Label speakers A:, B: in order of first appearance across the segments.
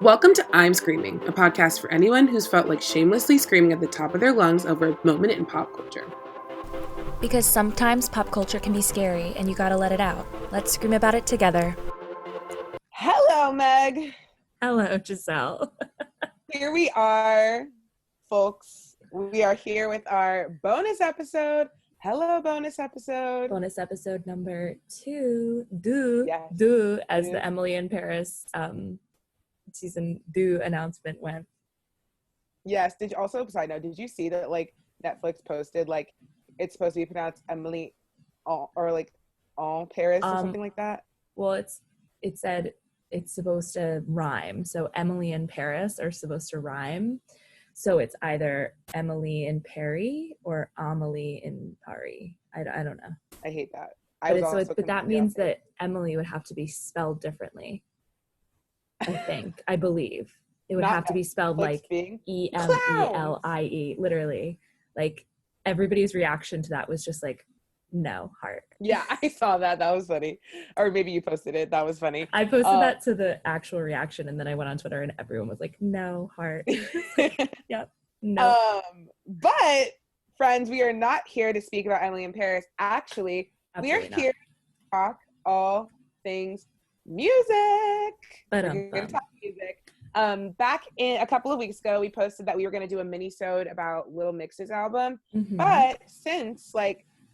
A: Welcome to I'm Screaming, a podcast for anyone who's felt like shamelessly screaming at the top of their lungs over a moment in pop culture.
B: Because sometimes pop culture can be scary and you gotta let it out. Let's scream about it together.
C: Hello, Meg.
B: Hello, Giselle.
C: Here we are, folks. We are here with our bonus episode. Hello, bonus episode.
B: Bonus episode number 2, as the Emily in Paris season 2 announcement went.
C: Yes. Did you also, side note, did you see that Netflix posted it's supposed to be pronounced Emily or en Paris or something like that?
B: Well, it said it's supposed to rhyme. So Emily in Paris are supposed to rhyme. So it's either Emily in Paris or Amelie in Paris. I don't know.
C: I hate that.
B: But that means that Emily would have to be spelled differently. I believe. It would have to be spelled like Emelie, literally. Like everybody's reaction to that was just like, no, heart.
C: Yeah, I saw that. That was funny. Or maybe you posted it. That was funny.
B: I posted that to the actual reaction, and then I went on Twitter and everyone was like, no, heart. Yep. No.
C: But friends, we are not here to speak about Emily in Paris. Actually, we are here to talk all things music. We're going to talk music. Back in a couple of weeks ago, we posted that we were going to do a mini-sode about Little Mix's album. Mm-hmm. But since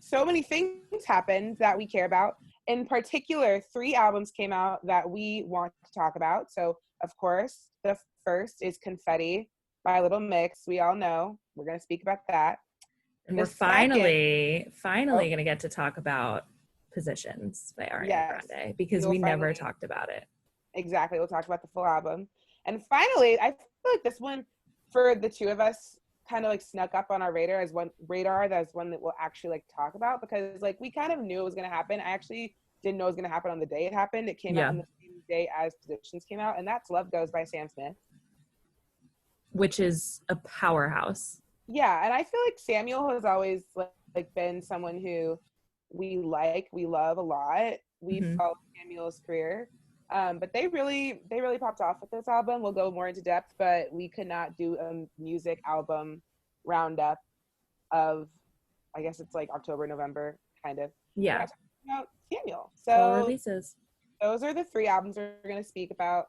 C: so many things happened that we care about, in particular, 3 albums came out that we want to talk about. So, of course, the first is Confetti by Little Mix. We all know. We're going to speak about that.
B: And we're finally going to get to talk about Positions by Ariana Grande, because we never talked about it.
C: Exactly. We'll talk about the full album. And finally, I feel like this one, for the two of us, kind of snuck up on our radar as one that we'll actually talk about, because we kind of knew it was going to happen. I actually didn't know it was going to happen on the day it happened. It came out on the same day as Positions came out, and that's Love Goes by Sam Smith,
B: which is a powerhouse.
C: Yeah, and I feel like Samuel has always been someone who we love a lot. We've followed Samuel's career. But they really popped off with this album. We'll go more into depth, but we could not do a music album roundup of, I guess it's October, November, kind of.
B: Yeah.
C: About Samuel. So
B: releases.
C: Those are the 3 albums we're going to speak about.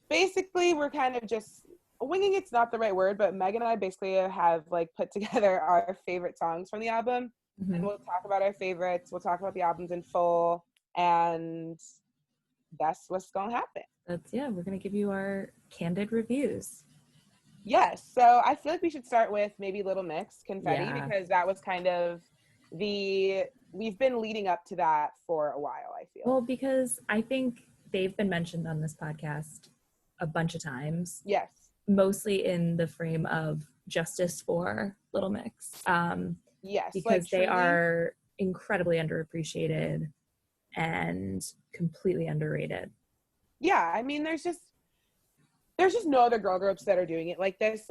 C: Basically, we're kind of just winging. It's not the right word, but Megan and I basically have put together our favorite songs from the album, and we'll talk about our favorites. We'll talk about the albums in full, and that's what's gonna happen.
B: We're gonna give you our candid reviews.
C: Yes, so I feel like we should start with maybe Little Mix, Confetti, because that was kind of we've been leading up to that for a while, I feel.
B: Well, because I think they've been mentioned on this podcast a bunch of times.
C: Yes.
B: Mostly in the frame of justice for Little Mix.
C: Yes.
B: Because they are incredibly underappreciated and completely underrated.
C: Yeah, I mean, there's just no other girl groups that are doing it like this.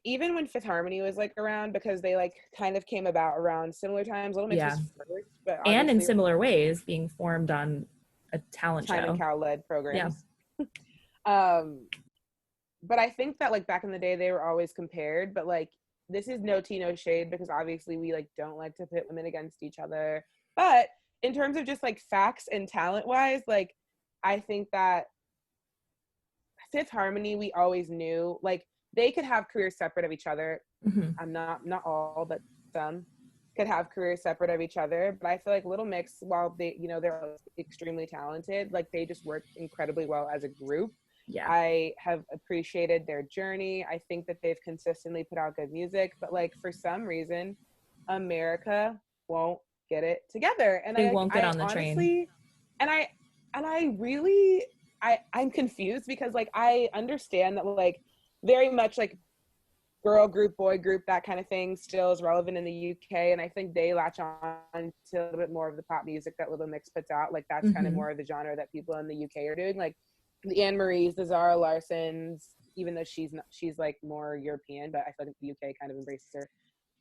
C: Even when Fifth Harmony was around, because they kind of came about around similar times. Little Mix was first, but
B: and in similar ways, being formed on a talent show.
C: Time and Cow led programs. Yeah. But I think that back in the day they were always compared, but this is no tea, no shade, because obviously we don't like to pit women against each other. But in terms of just facts and talent wise, I think that Fifth Harmony, we always knew they could have careers separate of each other. I'm not all, but some could have careers separate of each other. But I feel Little Mix, while they they're extremely talented, they just work incredibly well as a group.
B: Yeah,
C: I have appreciated their journey. I think that they've consistently put out good music, but for some reason, America won't get it together, and
B: they won't get on the train.
C: And I'm confused, because I understand that very much girl group, boy group, that kind of thing still is relevant in the UK, and I think they latch on to a little bit more of the pop music that Little Mix puts out. That's kind of more of the genre that people in the UK are doing, the Anne Marie's, the Zara Larsons, even though she's more European, but I feel the UK kind of embraces her.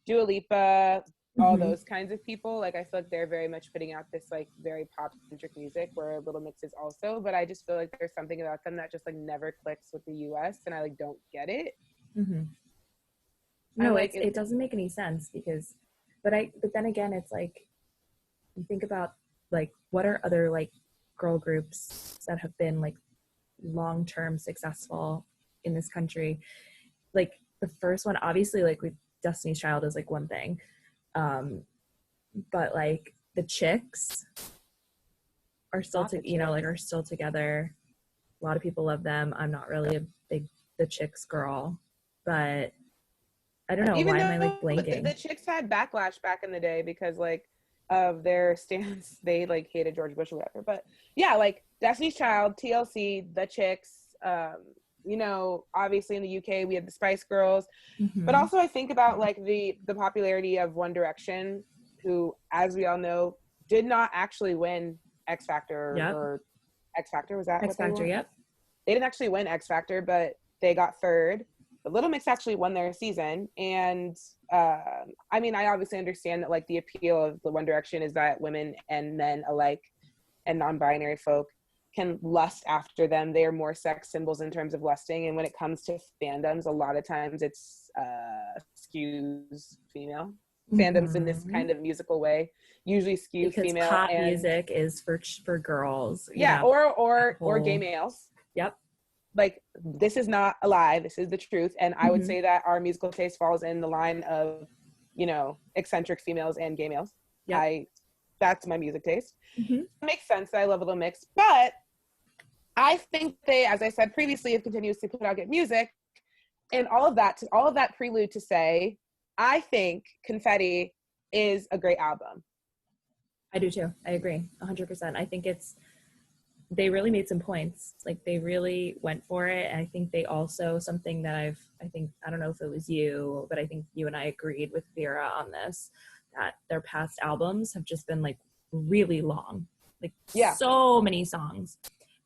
C: Dua Lipa, all those kinds of people. Like I feel like they're very much putting out this like very pop centric music, where Little Mix is also, but I just feel like there's something about them that just like never clicks with the US, and I like don't get it.
B: No, like, it doesn't make any sense because but then again, it's like you think about like what are other like girl groups that have been like long-term successful in this country. Like the first one, obviously, like with Destiny's Child is like one thing, but like the Chicks are still are still together. A lot of people love them. I'm not really a big the Chicks girl, but I don't know. Even why am I like blanking?
C: The Chicks had backlash back in the day because like of their stance. They like hated George Bush or whatever. But yeah, like Destiny's Child, TLC, the Chicks, you know, obviously in the UK we had the Spice Girls. But also I think about like the popularity of One Direction, who, as we all know, did not actually win X Factor or X Factor, was that
B: X Factor? Yep.
C: They didn't actually win X Factor, but they got third. But Little Mix actually won their season, and I mean, I obviously understand that like the appeal of the One Direction is that women and men alike and non-binary folk can lust after them. They are more sex symbols in terms of lusting, and when it comes to fandoms, a lot of times it's skews female. Fandoms in this kind of musical way usually skew
B: because
C: female.
B: Pop music is for girls.
C: Yeah, or gay males.
B: Yep.
C: Like, this is not a lie, this is the truth. And I would say that our musical taste falls in the line of, you know, eccentric females and gay males. Yep. That's my music taste. It makes sense that I love Little Mix, but I think they, as I said previously, have continuously put out good music, and all of that prelude to say, I think Confetti is a great album.
B: I do too. I agree 100%. I think they really made some points. Like they really went for it. And I think they also, something that I don't know if it was you, but I think you and I agreed with Vera on this, that their past albums have just been like really long, like so many songs.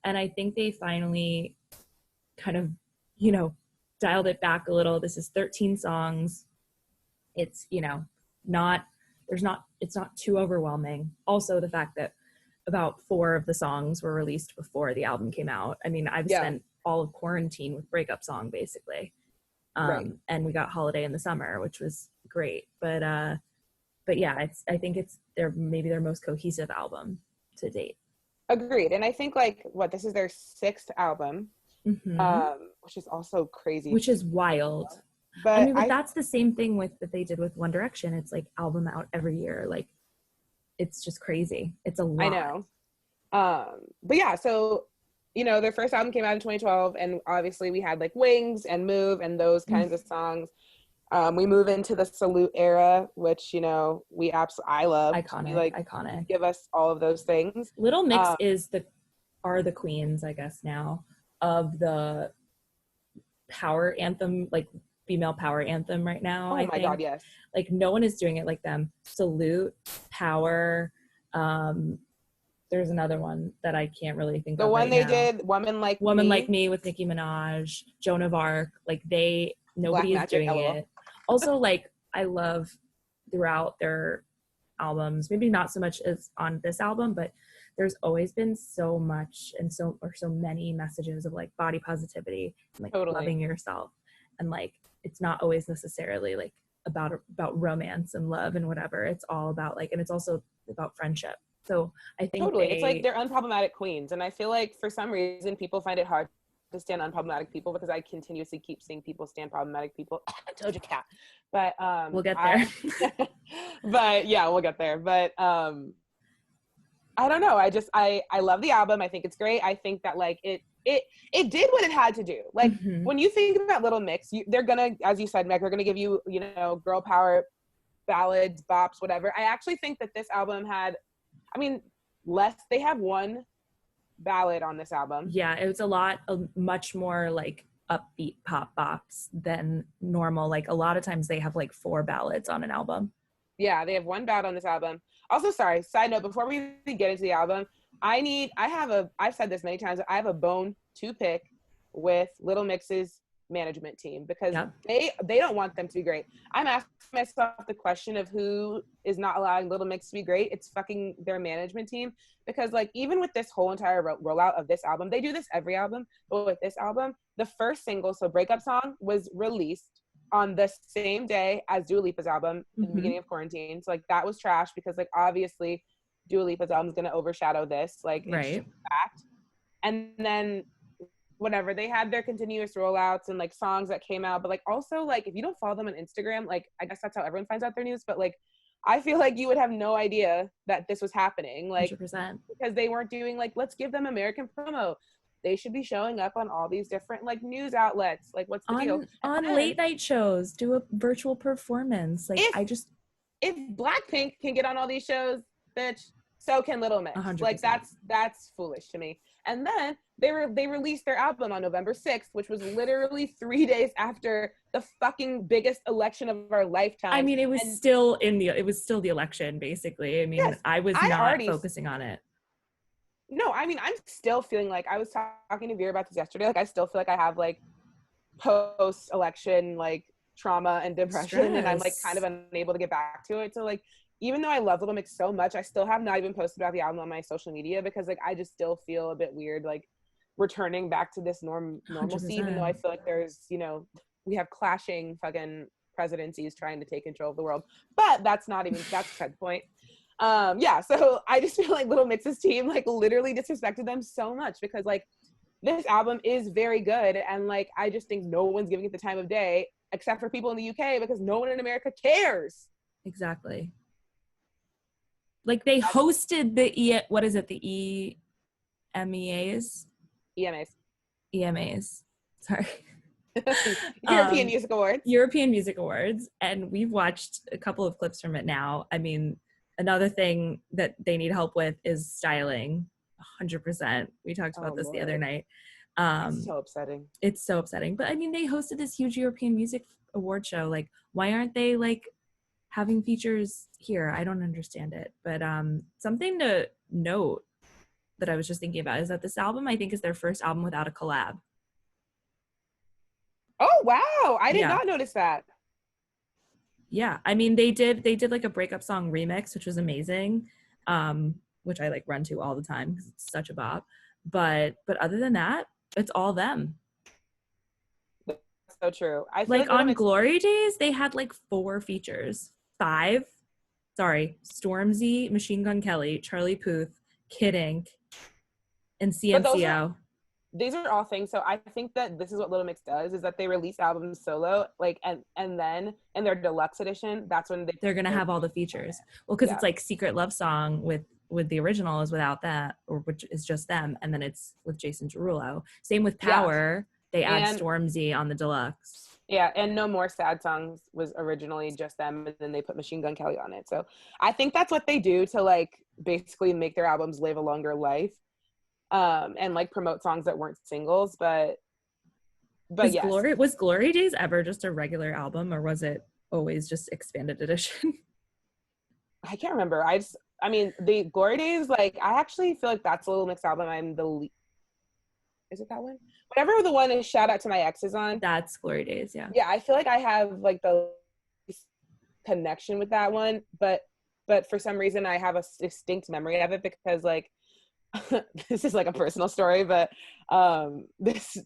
B: And I think they finally kind of, you know, dialed it back a little. This is 13 songs. It's, you know, it's not too overwhelming. Also the fact that about 4 of the songs were released before the album came out. I mean, I've spent all of quarantine with Breakup Song basically. And we got Holiday in the summer, which was great. But yeah, I think it's maybe their most cohesive album to date.
C: Agreed. And I think like this is their 6th album, which is also crazy.
B: Which is wild. But I mean, that's the same thing that they did with One Direction. It's like album out every year. Like, it's just crazy. It's a lot.
C: I know. But yeah, so, you know, their first album came out in 2012, and obviously we had like Wings and Move and those kinds of songs. We move into the Salute era, which, you know, I love.
B: Iconic.
C: Give us all of those things.
B: Little Mix are the queens, I guess, now of the power anthem, like female power anthem right now.
C: Oh my God, yes.
B: Like no one is doing it like them. Salute, Power. There's another one that I can't really think of.
C: The one
B: they
C: did, Woman Like
B: Me with Nicki Minaj, Joan of Arc. Like nobody is doing it. Also, like I love throughout their albums, maybe not so much as on this album, but there's always been so much and so many messages of like body positivity and like loving yourself, and like it's not always necessarily like about romance and love and whatever. It's all about like, and it's also about friendship. So I think
C: it's like they're unproblematic queens, and I feel like for some reason people find it hard to stand unproblematic people, because I continuously keep seeing people stand problematic people. Doja Cat, but
B: we'll get there.
C: But yeah, we'll get there. But I don't know. I love the album. I think it's great. I think that like it did what it had to do. Like when you think about Little Mix, they're gonna, as you said, Meg, they're gonna give you, you know, girl power ballads, bops, whatever. I actually think that this album had, they have one ballad on this album.
B: Yeah, it was much more like upbeat pop bops than normal. Like a lot of times they have like 4 ballads on an album.
C: Yeah, they have one ballad on this album. Also, sorry, side note, before we get into the album, I've said this many times, I have a bone to pick with Little Mix's management team because
B: Yep.
C: they don't want them to be great. I'm asking myself the question of who is not allowing Little Mix to be great. It's fucking their management team, because like even with this whole entire rollout of this album, they do this every album, but with this album, the first single, so Breakup Song, was released on the same day as Dua Lipa's album in the beginning of quarantine. So like that was trash because like obviously Dua Lipa's album is going to overshadow this, like it's just a fact. And then whatever, they had their continuous rollouts and like songs that came out, but like also like if you don't follow them on Instagram, like I guess that's how everyone finds out their news, but like I feel like you would have no idea that this was happening, like
B: 100%.
C: because they weren't doing like, let's give them American promo. They should be showing up on all these different like news outlets. Like what's the deal?
B: On
C: then,
B: late night shows, do a virtual performance. Like
C: if Blackpink can get on all these shows, bitch, so can Little Mix.
B: 100%.
C: Like that's foolish to me. And then they released their album on November 6th, which was literally 3 days after the fucking biggest election of our lifetime.
B: I mean, it was still the election, basically. I mean, yes, I was not focusing on it.
C: No, I mean, I'm still feeling like, I was talking to Vera about this yesterday. Like, I still feel like I have like post-election like trauma and depression, stress. And I'm like kind of unable to get back to it. So like, even though I love Little Mix so much, I still have not even posted about the album on my social media because like I just still feel a bit weird, like returning back to this normalcy, 100%. Even though I feel like there's, you know, we have clashing fucking presidencies trying to take control of the world. But that's not even, that's the point. Yeah, so I just feel like Little Mix's team like literally disrespected them so much because like this album is very good, and like I just think no one's giving it the time of day except for people in the UK because no one in America cares.
B: Exactly. Like they hosted the the EMEAs? EMAs. Sorry.
C: European Music Awards.
B: European Music Awards, and we've watched a couple of clips from it now. I mean, another thing that they need help with is styling. 100%. We talked about this the other night.
C: It's so upsetting.
B: It's so upsetting. But I mean, they hosted this huge European Music Award show. Like, why aren't they like having features here? I don't understand it. But something to note that I was just thinking about is that this album, I think, is their first album without a collab.
C: Oh wow, I did not notice that.
B: Yeah, I mean they did like a breakup song remix, which was amazing, which I like run to all the time because it's such a bop. But other than that, it's all them.
C: That's so true. I feel
B: like on Glory Days, they had like 4 features. 5. Sorry, Stormzy, Machine Gun Kelly, Charlie Puth, Kid Ink, and CMCO.
C: These are all things. So I think that this is what Little Mix does, is that they release albums solo, like, and then in their deluxe edition, that's when
B: they're gonna have all the features. Well, because it's like Secret Love Song with the original is without that, or which is just them, and then it's with Jason Derulo. Same with Power. They add Stormzy on the deluxe.
C: Yeah, and No More Sad Songs was originally just them, and then they put Machine Gun Kelly on it. So I think that's what they do to like basically make their albums live a longer life. And like promote songs that weren't singles, but yes.
B: Was Glory Days ever just a regular album, or was it always just expanded edition?
C: I can't remember. I mean, the Glory Days, like I actually feel like that's a Little Mix album is it that one? Whatever the one is Shout Out to My Ex is on.
B: That's Glory Days, yeah.
C: Yeah, I feel like I have like the connection with that one, but for some reason I have a distinct memory of it because like this is like a personal story, but this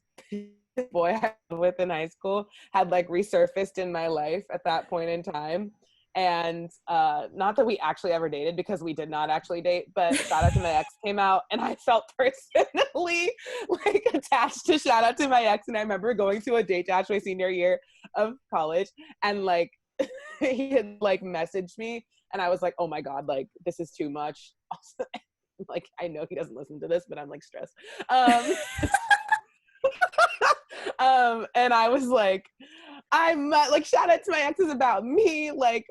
C: boy I was with in high school had like resurfaced in my life at that point in time. And not that we actually ever dated, because we did not actually date, but Shout Out to My Ex came out and I felt personally like attached to Shout Out to My Ex. And I remember going to a date my senior year of college, and like he had like messaged me and I was like, oh my God, like this is too much. Also, like I know he doesn't listen to this, but I'm like stressed. And I was like, I'm like, Shout Out to My Ex is about me, like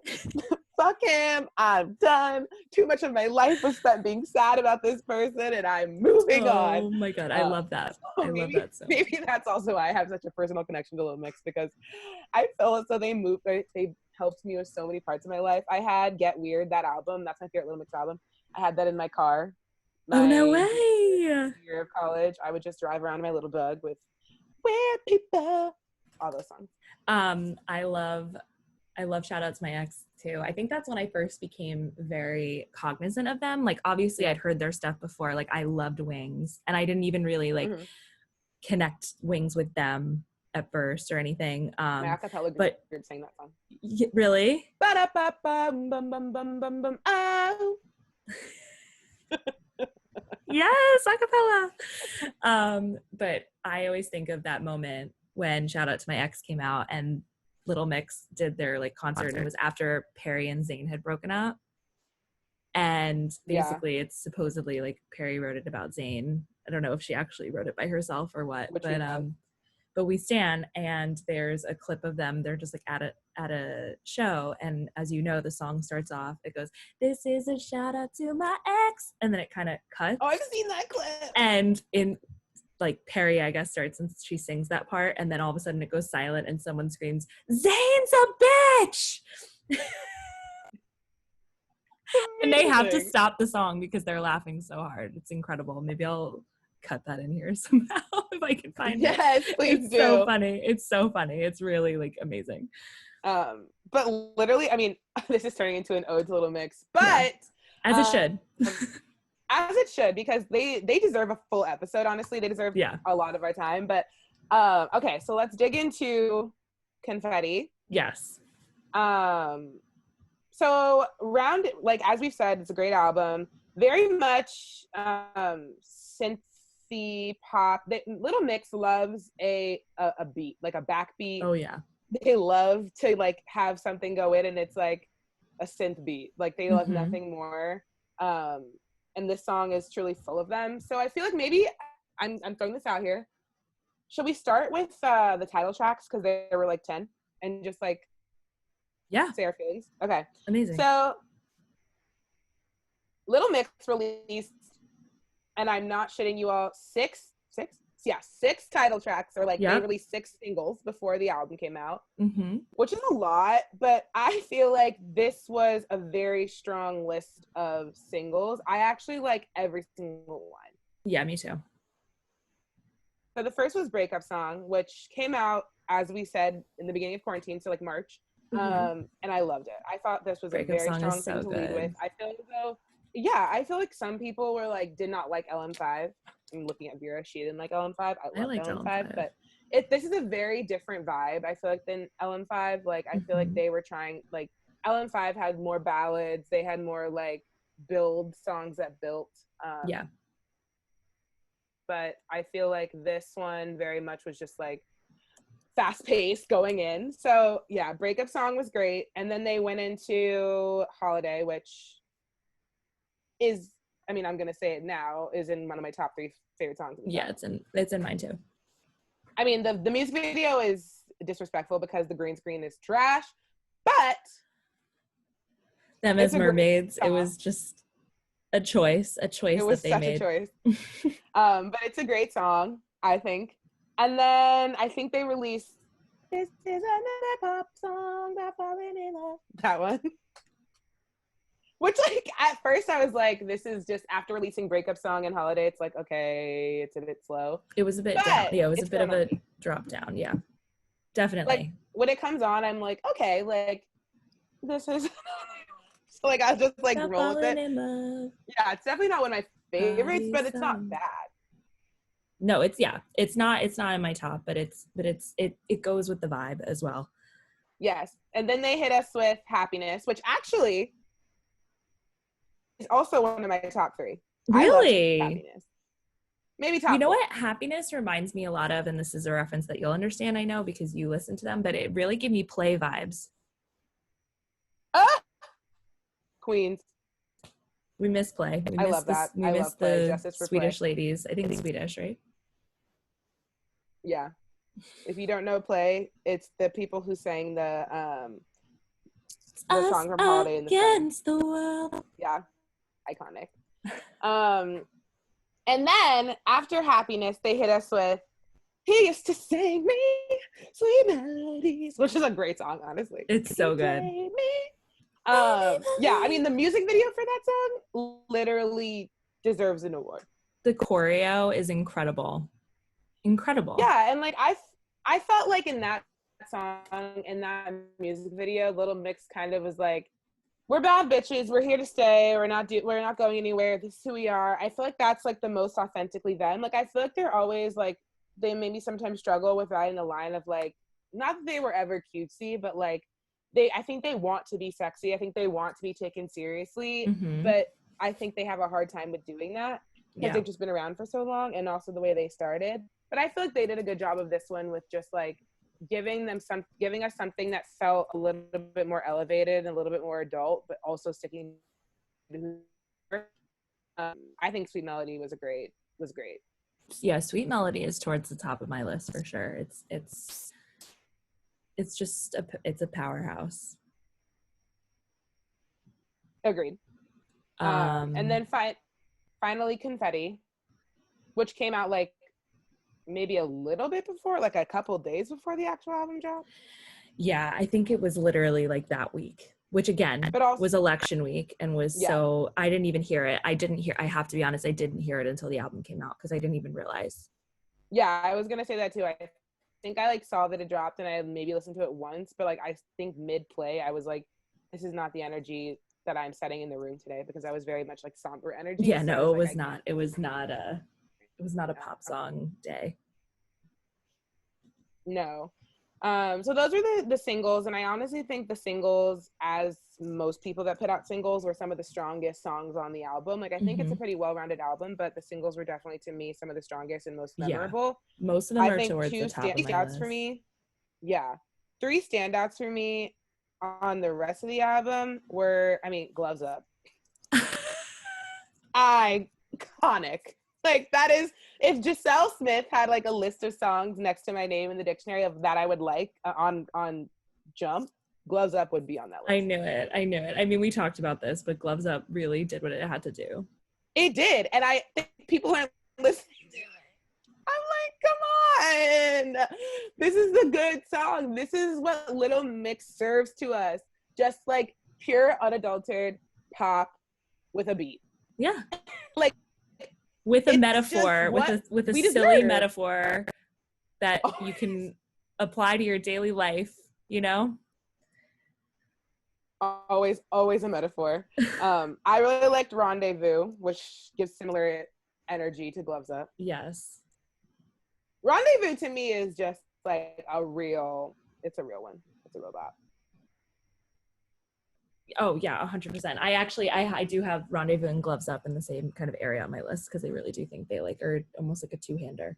C: fuck him, I'm done. Too much of my life was spent being sad about this person and I'm moving on.
B: Oh my God, I love that.
C: So
B: I love that so much.
C: Maybe that's also why I have such a personal connection to Little Mix, because I feel as though they helped me with so many parts of my life. I had Get Weird, that album, that's my favorite Little Mix album. I had that in my car.
B: Oh, no way.
C: Year of college, I would just drive around in my little bug with Weird People. all those songs.
B: I love Shout Out to My Ex too. I think that's when I first became very cognizant of them. Like obviously I'd heard their stuff before. Like I loved Wings, and I didn't even really like connect Wings with them at first or anything.
C: My acapella
B: but
C: group sang that song.
B: Really?
C: Oh.
B: Yes, acapella. But I always think of that moment when Shout Out to My Ex came out and Little Mix did their like concert. It was after Perry and Zayn had broken up. And basically it's supposedly like Perry wrote it about Zayn. I don't know if she actually wrote it by herself or what, but we stand, and there's a clip of them. They're just like at a show, and as you know, the song starts off. It goes, "This is a shout out to my ex," and then it kind of cuts.
C: Oh, I've seen that clip.
B: And in like Perry, I guess, starts and she sings that part, and then all of a sudden it goes silent, and someone screams, "Zayn's a bitch!" And they have to stop the song because they're laughing so hard. It's incredible. Maybe I'll cut that in here somehow if I can find it.
C: Yes, please
B: it's
C: do.
B: So funny. It's so funny. It's really like amazing.
C: But literally, I mean, this is turning into an ode to Little Mix, but
B: as it should.
C: As it should, because they deserve a full episode. Honestly, they deserve a lot of our time. But okay, so let's dig into Confetti.
B: Yes.
C: So like as we've said, it's a great album. Very much synthy pop. Little Mix loves a beat, like a backbeat.
B: Oh yeah.
C: They love to like have something go in, and it's like a synth beat. Like they love nothing more. And this song is truly full of them. So I feel like maybe I'm throwing this out here. Should we start with the title tracks, because there were like 10, and just like say our feelings? Okay.
B: Amazing.
C: So Little Mix released, and I'm not shitting you all, six title tracks, or like they released 6 singles before the album came out, which is a lot, but I feel like this was a very strong list of singles. I actually like every single one.
B: Yeah, me too.
C: So the first was Breakup Song, which came out, as we said, in the beginning of quarantine, so like March. And I loved it. I thought this was
B: Breakup
C: a very strong
B: so
C: thing to lead with. I feel like some people were like, did not like LM5. I'm looking at Vera. She didn't like LM5. I liked LM5, but this is a very different vibe, I feel like, than LM5. Like, I feel like they were trying, like, LM5 had more ballads. They had more, like, build songs that built. But I feel like this one very much was just, like, fast-paced going in. So, yeah, Breakup Song was great. And then they went into Holiday, which is, I mean, I'm gonna say it now, is in one of my top 3 favorite songs.
B: Yeah, it's in mine too.
C: I mean, the music video is disrespectful because the green screen is trash, but
B: them as mermaids, it was just a choice that they made. It was such a choice.
C: But it's a great song, I think. And then I think they released "This Is Another Pop Song About Falling in Love." That one. Which, like, at first I was like, this is just, after releasing Breakup Song and Holiday, it's like, okay, it's a bit slow.
B: It was a bit down. Yeah, it was a bit of a drop down. Yeah, definitely.
C: Like, when it comes on, I'm like, okay, like, this is, so, like, I'll just, like, roll with it. Yeah, it's definitely not one of my favorites, but it's not bad.
B: No, it's not in my top, but it goes with the vibe as well.
C: Yes. And then they hit us with Happiness, which actually is also one of my top 3.
B: Really?
C: I love Happiness. Maybe top 4.
B: You know what Happiness reminds me a lot of, and this is a reference that you'll understand, I know, because you listen to them, but it really gave me Play vibes.
C: Queens.
B: We miss Play.
C: I love that.
B: We miss the Swedish ladies. I think it's Swedish, right?
C: Yeah. If you don't know Play, it's the people who sang the song from Holiday in the
B: Against the World.
C: Yeah. Iconic. And then after Happiness, they hit us with "He Used to Sing Me Sweet Melodies," which is a great song, honestly.
B: It's so good.
C: Yeah, I mean, the music video for that song literally deserves an award.
B: The choreo is incredible.
C: Yeah, and like I felt like in that song in that music video, Little Mix kind of was like, we're bad bitches, we're here to stay, we're not going anywhere, this is who we are. I feel like that's like the most authentically them. Like I feel like they're always like, they maybe sometimes struggle with writing the line of like, not that they were ever cutesy, but like I think they want to be sexy, I think they want to be taken seriously, but I think they have a hard time with doing that because they've just been around for so long, and also the way they started. But I feel like they did a good job of this one with just like giving us something that felt a little bit more elevated and a little bit more adult, but also sticking to I think Sweet Melody was great.
B: Yeah, Sweet Melody is towards the top of my list for sure. It's just it's a powerhouse.
C: Agreed. And then finally Confetti, which came out like maybe a little bit before, like a couple days before the actual album dropped.
B: Yeah, I think it was literally like that week, which again was election week and was so I didn't even hear it. I have to be honest, I didn't hear it until the album came out because I didn't even realize.
C: Yeah, I was gonna say that too. I think I like saw that it dropped and I maybe listened to it once, but like I think mid-play I was like, this is not the energy that I'm setting in the room today, because I was very much like somber energy.
B: Yeah, no, it was not. It was not a pop song day.
C: No. So those are the singles, and I honestly think the singles, as most people that put out singles, were some of the strongest songs on the album. Like I think it's a pretty well-rounded album, but the singles were definitely, to me, some of the strongest and most memorable.
B: Yeah. Most of them are towards the top of my list.
C: For me. Yeah. 3 standouts for me on the rest of the album were, Gloves Up. Iconic. Like that is, if Giselle Smith had like a list of songs next to my name in the dictionary of that I would like on Jump, Gloves Up would be on that list.
B: I knew it. I mean, we talked about this, but Gloves Up really did what it had to do.
C: It did. And I think people aren't listening to it. I'm like, come on. This is a good song. This is what Little Mix serves to us. Just like pure unadulterated pop with a beat.
B: Yeah.
C: Like,
B: with a metaphor, with a silly metaphor that you can apply to your daily life, you know?
C: Always a metaphor. I really liked Rendezvous, which gives similar energy to Gloves Up.
B: Yes.
C: Rendezvous to me is just like it's a real one. It's a real bop.
B: Oh yeah, 100%. I do have Rendezvous and Gloves Up in the same kind of area on my list because I really do think they like are almost like a two-hander.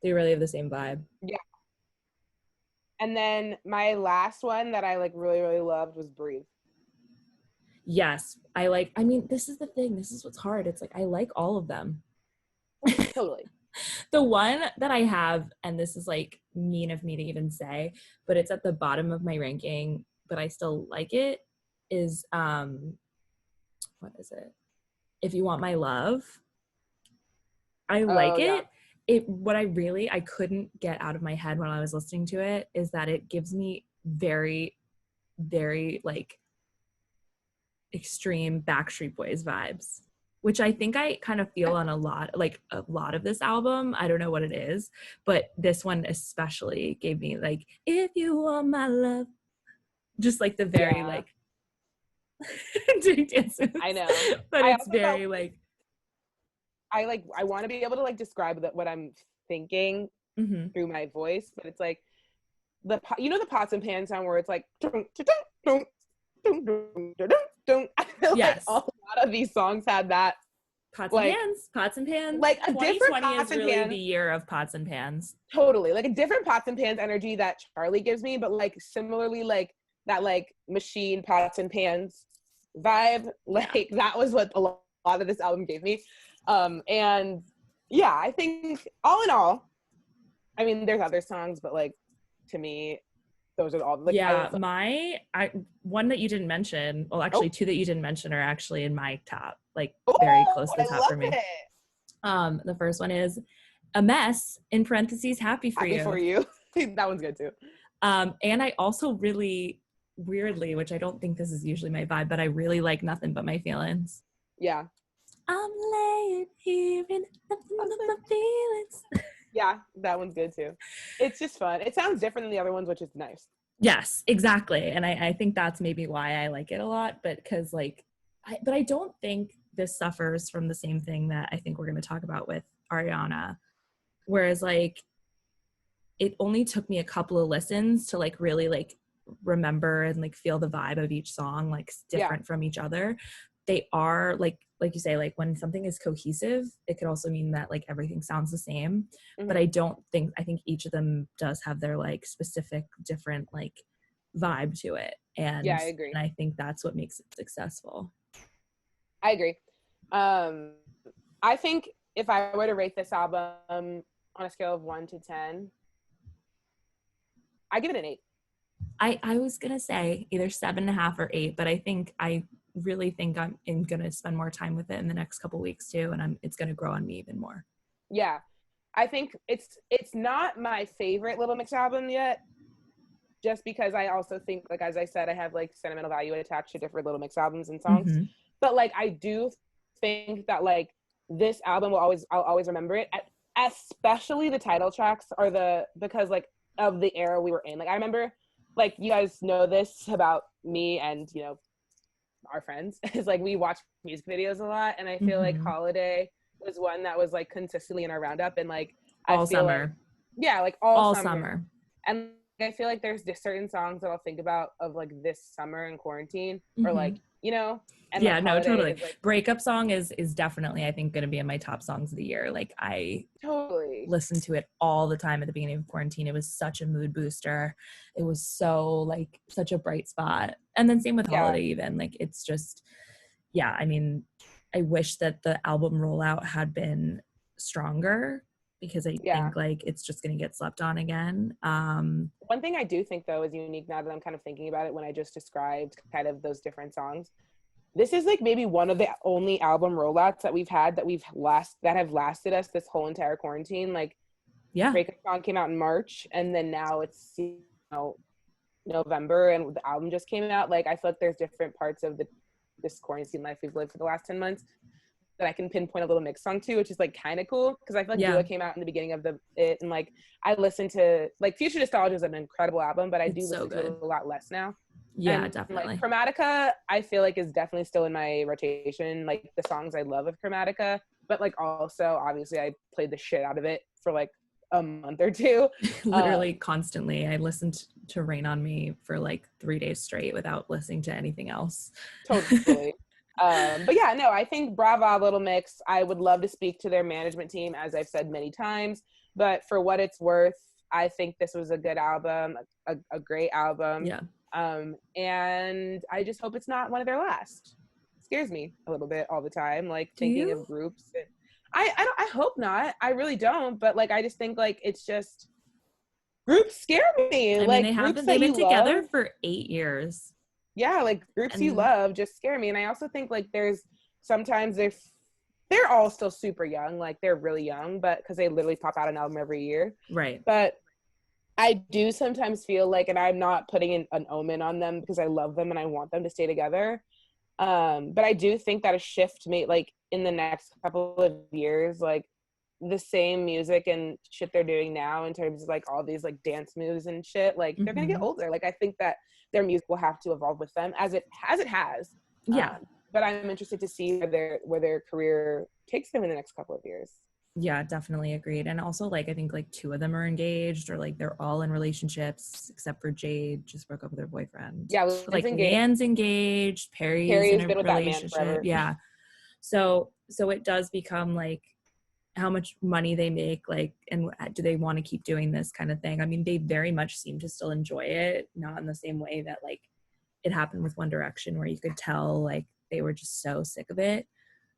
B: They really have the same vibe.
C: Yeah. And then my last one that I like really, really loved was Breathe.
B: Yes. This is the thing. This is what's hard. It's like I like all of them.
C: Totally.
B: The one that I have, and this is like mean of me to even say, but it's at the bottom of my ranking, but I still like it, is what is it? If You Want My Love. I like it. What I couldn't get out of my head when I was listening to it is that it gives me very, very like extreme Backstreet Boys vibes, which I think I kind of feel on a lot of this album. I don't know what it is, but this one especially gave me like, if you want my love, just like the very like dances.
C: I know,
B: but it's very like
C: I want to be able to like describe what I'm thinking through my voice, but it's like the pots and pans sound where it's like I feel like a lot of these songs had that
B: pots and pans.
C: Like a different
B: pots is really the year of pots and pans.
C: Totally, like a different pots and pans energy that Charlie gives me, but like similarly like that like machine pots and pans vibe. Like that was what a lot of this album gave me. And yeah, I think all in all, I mean, there's other songs, but like to me, those are all. Like,
B: one that you didn't mention. Well, actually, two that you didn't mention are actually in my top, like very close to the top for me. The first one is A Mess in parentheses Happy for You.
C: That one's good too.
B: And I also really weirdly, which I don't think this is usually my vibe, but I really like Nothing But My Feelings.
C: Yeah.
B: I'm laying here in nothing but my feelings.
C: Yeah, that one's good too. It's just fun. It sounds different than the other ones, which is nice.
B: Yes, exactly. And I think that's maybe why I like it a lot, but because like, but I don't think this suffers from the same thing that I think we're going to talk about with Ariana. Whereas like, it only took me a couple of listens to like really like remember and like feel the vibe of each song, like different from each other. They are like you say, like when something is cohesive, it could also mean that like everything sounds the same.
C: Mm-hmm.
B: But I think each of them does have their like specific different like vibe to it. And
C: yeah, I agree.
B: And I think that's what makes it successful.
C: I agree. I think if I were to rate this album on a scale of 1 to 10, I give it an 8.
B: I was gonna say either 7.5 or 8, but I really think I'm gonna spend more time with it in the next couple weeks too, and it's gonna grow on me even more.
C: Yeah, I think it's not my favorite Little Mix album yet, just because I also think, like as I said, I have like sentimental value attached to different Little Mix albums and songs.
B: Mm-hmm.
C: But like I do think that like this album I'll always remember it. Especially the title tracks because like of the era we were in. Like I remember, like you guys know this about me and our friends, is like we watch music videos a lot, and I feel like Holiday was one that was like consistently in our roundup, and like
B: all
C: I feel
B: summer.
C: like, yeah, like all
B: summer.
C: And I feel like there's just certain songs that I'll think about of like this summer in quarantine, or like and
B: yeah,
C: like
B: no, totally.
C: like,
B: Breakup Song is definitely, I think, going to be in my top songs of the year. Like I
C: totally
B: listened to it all the time at the beginning of quarantine. It was such a mood booster. It was so like such a bright spot. And then same with Holiday even. Like it's just, yeah, I mean, I wish that the album rollout had been stronger, because I think like it's just going to get slept on again.
C: One thing I do think though is unique, now that I'm kind of thinking about it, when I just described kind of those different songs, this is like maybe one of the only album rollouts that we've had that have lasted us this whole entire quarantine. Like, Breakup Song came out in March, and then now it's November, and the album just came out. Like, I feel like there's different parts of this quarantine life we've lived for the last 10 months that I can pinpoint a Little Mix song to, which is like kind of cool, because I feel like Dua came out in the beginning of it, and like I listened to like Future Nostalgia is an incredible album, but I do listen to it a lot less now.
B: Yeah,
C: and,
B: definitely.
C: Like Chromatica, I feel like is definitely still in my rotation. Like the songs I love of Chromatica, but like also obviously I played the shit out of it for like a month or two.
B: Literally constantly. I listened to Rain on Me for like 3 days straight without listening to anything else.
C: Totally. But yeah, no, I think brava Little Mix. I would love to speak to their management team, as I've said many times, but for what it's worth, I think this was a good album, a great album.
B: Yeah.
C: And I just hope it's not one of their last. It scares me a little bit all the time, like thinking of groups. I hope not. I really don't. But like, I just think like it's just groups scare me.
B: I
C: like
B: mean,
C: groups
B: they've been together
C: love,
B: for 8 years.
C: Yeah, like groups you love just scare me. And I also think like there's sometimes they're all still super young, like they're really young, but because they literally pop out an album every year.
B: Right.
C: But I do sometimes feel like, and I'm not putting an omen on them because I love them and I want them to stay together. But I do think that a shift made like in the next couple of years, like the same music and shit they're doing now in terms of like all these like dance moves and shit, like they're gonna get older. Like I think that their music will have to evolve with them as it has.
B: Yeah.
C: But I'm interested to see where their career takes them in the next couple of years.
B: Yeah, definitely agreed. And also like I think like 2 of them are engaged, or like they're all in relationships except for Jade just broke up with her boyfriend.
C: Yeah,
B: like Leanne's engaged, Perry's in a relationship. Yeah. So it does become like how much money they make, like, and do they want to keep doing this kind of thing? I mean, they very much seem to still enjoy it, not in the same way that like it happened with One Direction, where you could tell like they were just so sick of it.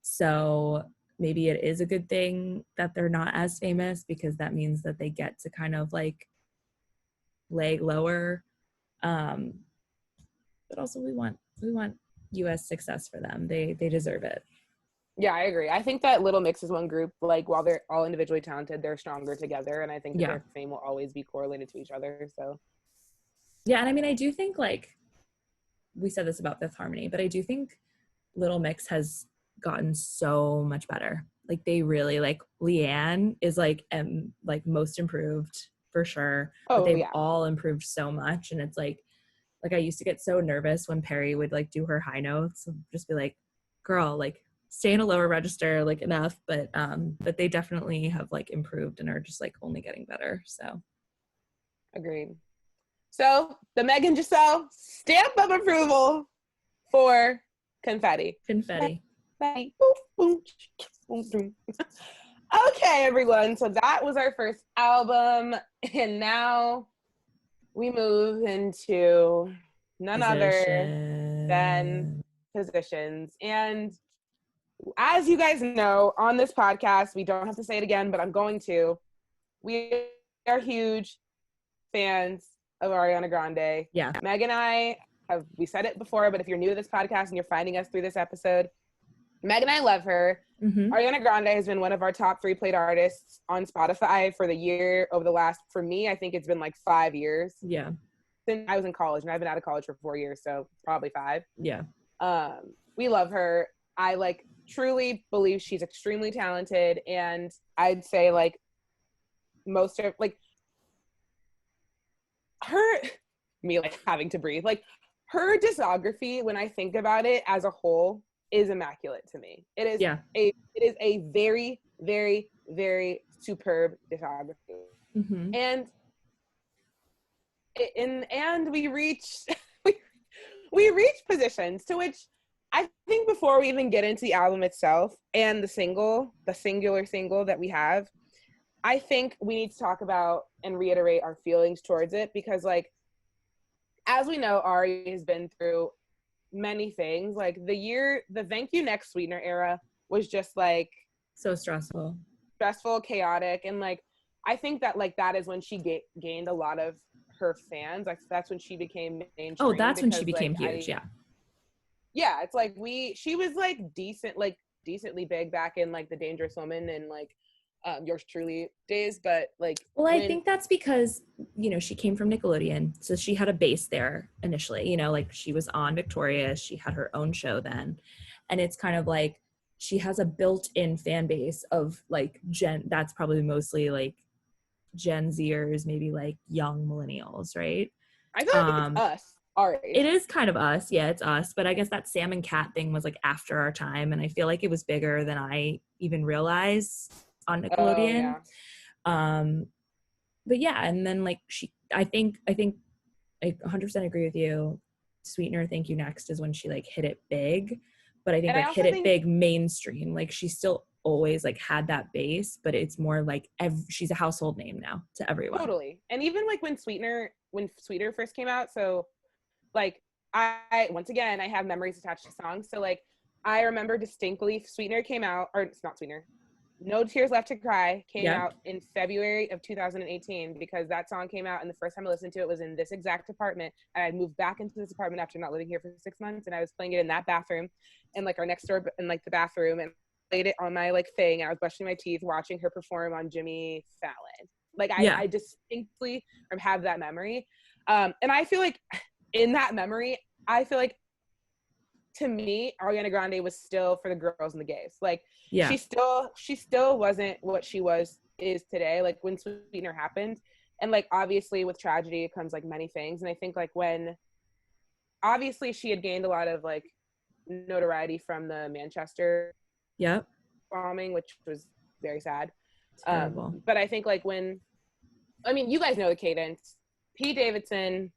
B: So maybe it is a good thing that they're not as famous, because that means that they get to kind of like lay lower. But also we want US success for them. They deserve it.
C: Yeah, I agree. I think that Little Mix is one group, like while they're all individually talented, they're stronger together, and I think that their fame will always be correlated to each other. So
B: yeah, and I mean, I do think like we said this about Fifth Harmony, but I do think Little Mix has gotten so much better. like they really like Leanne is like most improved for sure, but
C: Oh
B: they've
C: yeah.
B: all improved so much. And it's like I used to get so nervous when Perry would like do her high notes and just be like, girl, like stay in a lower register, like enough. But they definitely have like improved and are just like only getting better. So
C: Agreed. So the Megan Giselle stamp of approval for Confetti.
B: Confetti.
C: Confetti. Boom, boom, boom, boom. Okay, everyone. So that was our first album. And now we move into none other than Positions. And as you guys know, on this podcast, we don't have to say it again, but I'm going to. We are huge fans of Ariana Grande.
B: Yeah.
C: Meg and I we said it before, but if you're new to this podcast and you're finding us through this episode, Meg and I love her.
B: Mm-hmm.
C: Ariana Grande has been one of our top 3 played artists on Spotify for the year over the last, for me, I think it's been like 5 years.
B: Yeah.
C: Since I was in college, and I've been out of college for 4 years, so probably 5.
B: Yeah.
C: We love her. I like truly believe she's extremely talented, and I'd say like most of like her, me like having to breathe, like her discography, when I think about it as a whole, is immaculate to me. It is a very, very, very superb discography.
B: Mm-hmm.
C: And we reach we reach Positions, to which I think before we even get into the album itself and the singular single that we have, I think we need to talk about and reiterate our feelings towards it, because like, as we know, Ari has been through many things. Like the Thank You Next Sweetener era was just like
B: so stressful,
C: chaotic. And like, I think that like that is when she gained a lot of her fans. Like that's when she became mainstream.
B: Oh, that's when she became huge.
C: Yeah. It's like she was like decently big back in like the Dangerous Woman and like Yours Truly days, but like,
B: well, I think that's because, you know, she came from Nickelodeon, so she had a base there initially, you know, like she was on Victoria, she had her own show then, and it's kind of like she has a built-in fan base of like that's probably mostly like Gen Zers, maybe like young millennials, right?
C: I feel like it's us, our age.
B: It is kind of us, yeah, it's us, but I guess that Sam and Cat thing was like after our time, and I feel like it was bigger than I even realized on Nickelodeon. But yeah, and then like I think I 100% agree with you. Sweetener, Thank You Next is when she like hit it big, but I think like hit it big mainstream. Like she still always like had that base, but it's more like she's a household name now to everyone.
C: Totally. And even like when Sweetener first came out, so like I once again I have memories attached to songs. So like I remember distinctly Sweetener came out, or it's not Sweetener, No Tears Left to Cry came out in February of 2018, because that song came out and the first time I listened to it was in this exact apartment, and I moved back into this apartment after not living here for 6 months, and I was playing it in that bathroom and like our next door in like the bathroom, and played it on my like thing, and I was brushing my teeth watching her perform on Jimmy Fallon. Like I distinctly have that memory, and I feel like in that memory I feel like to me, Ariana Grande was still for the girls and the gays. Like, she still wasn't what she is today. Like when Sweetener happened, and like obviously with tragedy it comes like many things. And I think like when obviously she had gained a lot of like notoriety from the Manchester bombing, which was very sad. But I think like you guys know the cadence: Pete Davidson,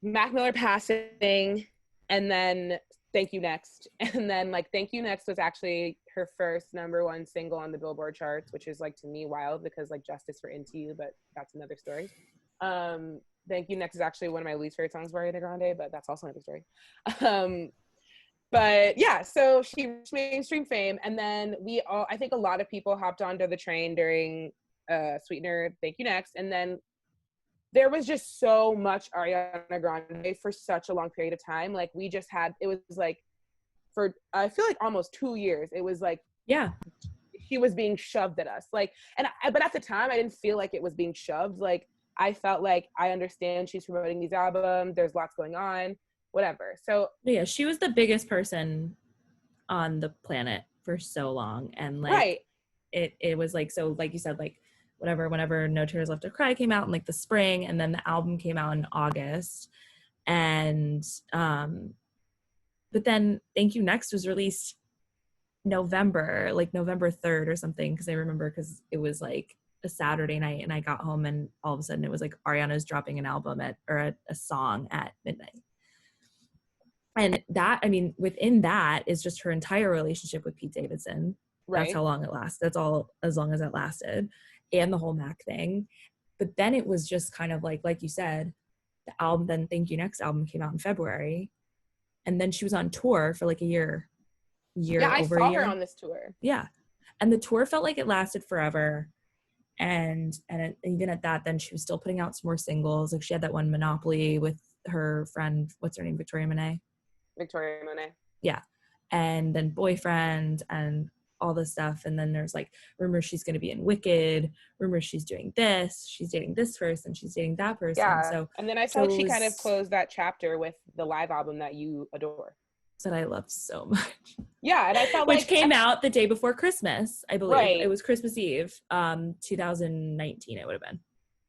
C: Mac Miller passing, and then Thank You Next. And then like Thank You Next was actually her first #1 single on the Billboard charts, which is like to me wild, because like Justice for Into You, but that's another story. Thank You Next is actually one of my least favorite songs by Ariana Grande, but that's also another story. But yeah, so she reached mainstream fame, and then I think a lot of people hopped onto the train during Sweetener, Thank You Next, and then there was just so much Ariana Grande for such a long period of time. Like we just had, it was like for, I feel like almost 2 years, it was like, she was being shoved at us. Like, but at the time I didn't feel like it was being shoved. Like I felt like I understand she's promoting these albums. There's lots going on, whatever. So
B: yeah, she was the biggest person on the planet for so long, and like
C: Right.
B: it was like, so like you said, like whenever No Tears Left to Cry came out in like the spring, and then the album came out in August, and but then Thank You Next was released November 3rd or something, because I remember, because it was like a Saturday night and I got home and all of a sudden it was like Ariana's dropping an album or a song at midnight. And that, I mean, within that is just her entire relationship with Pete Davidson.
C: Right.
B: That's how long it lasts. That's all, as long as it lasted, and the whole Mac thing. But then it was just kind of like you said, the album, then Thank You Next album came out in February, and then she was on tour for like a year.
C: Yeah, I saw her on this tour.
B: Yeah, and the tour felt like it lasted forever. And even at that, then she was still putting out some more singles. Like she had that one Monopoly with her friend, what's her name, Victoria Monet. Yeah. And then Boyfriend and all this stuff. And then there's like rumors she's going to be in Wicked, rumors she's doing this, she's dating this person, she's dating that person.
C: Yeah.
B: So,
C: and then I felt she kind of closed that chapter with the live album that you adore,
B: that I love so much.
C: Yeah, and I felt
B: which came out the day before Christmas, I believe. Right. It was Christmas Eve, 2019 it would have been.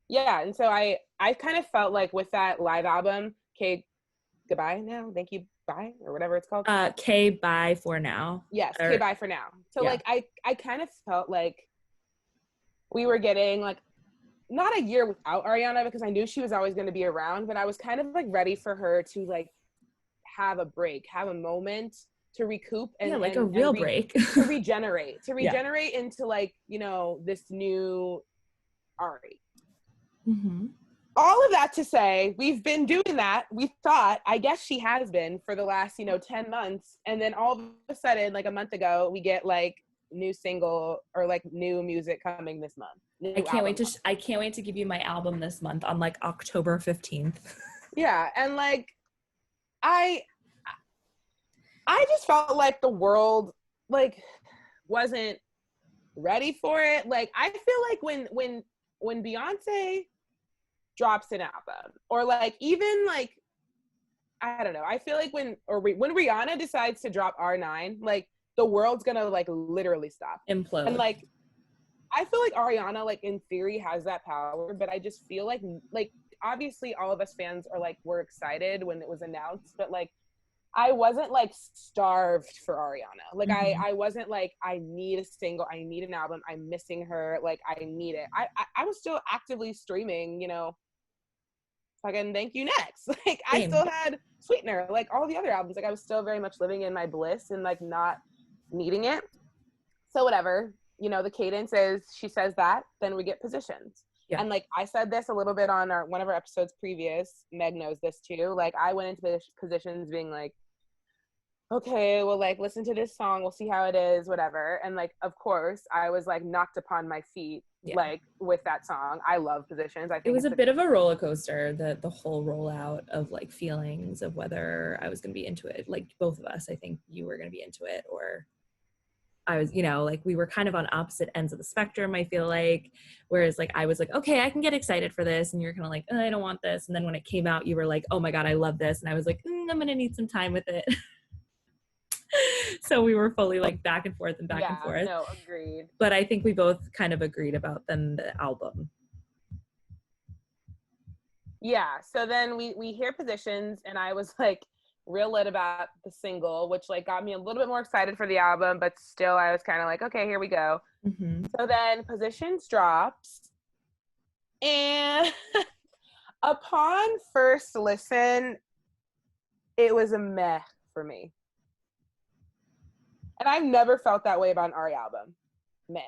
C: Yeah, and so I kind of felt like with that live album, okay, goodbye now, thank you, bye, or whatever it's called.
B: K bye for now.
C: Yes, K bye for now. So yeah. Like I kind of felt like we were getting like not a year without Ariana, because I knew she was always going to be around, but I was kind of like ready for her to like have a break, have a moment to recoup and
B: a real break
C: to regenerate into like, you know, this new Ari.
B: Mm-hmm.
C: All of that to say, we've been doing that. We thought, I guess she has been for the last, 10 months. And then all of a sudden, like a month ago, we get like new single or like new music coming this month.
B: I can't wait to give you my album this month on like October 15th.
C: Yeah. And like, I just felt like the world like wasn't ready for it. Like I feel like when Beyonce drops an album, or like even like I don't know, I feel like when Rihanna decides to drop R9, like the world's gonna like literally stop,
B: implode.
C: And like I feel like Ariana like in theory has that power, but I just feel like obviously all of us fans are like we're excited when it was announced, but like I wasn't like starved for Ariana. Like mm-hmm. I wasn't like I need a single, I need an album, I'm missing her, like I need it. I was still actively streaming, fucking Thank You Next. Like I still had Sweetener, like all the other albums. Like I was still very much living in my bliss and like not needing it. So whatever, the cadence is she says that, then we get Positions. Yeah. And like I said this a little bit on one of our episodes previous. Meg knows this too. Like I went into the Positions being like, okay, well, like listen to this song, we'll see how it is, whatever. And like, of course, I was like knocked upon my feet, like with that song. I love Positions. I think
B: it was a bit of a roller coaster, the whole rollout of like feelings of whether I was going to be into it. Like both of us, I think you were going to be into it, or I was, like we were kind of on opposite ends of the spectrum, I feel like. Whereas like I was like, okay, I can get excited for this. And you're kind of like, I don't want this. And then when it came out, you were like, oh my God, I love this. And I was like, I'm going to need some time with it. So we were fully like back and forth and back and forth.
C: No, agreed.
B: But I think we both kind of agreed about then the album.
C: Yeah. So then we hear Positions, and I was like real lit about the single, which like got me a little bit more excited for the album, but still I was kind of like, okay, here we go.
B: Mm-hmm.
C: So then Positions drops, and upon first listen, it was a meh for me. And I've never felt that way about an Ari album. Meh.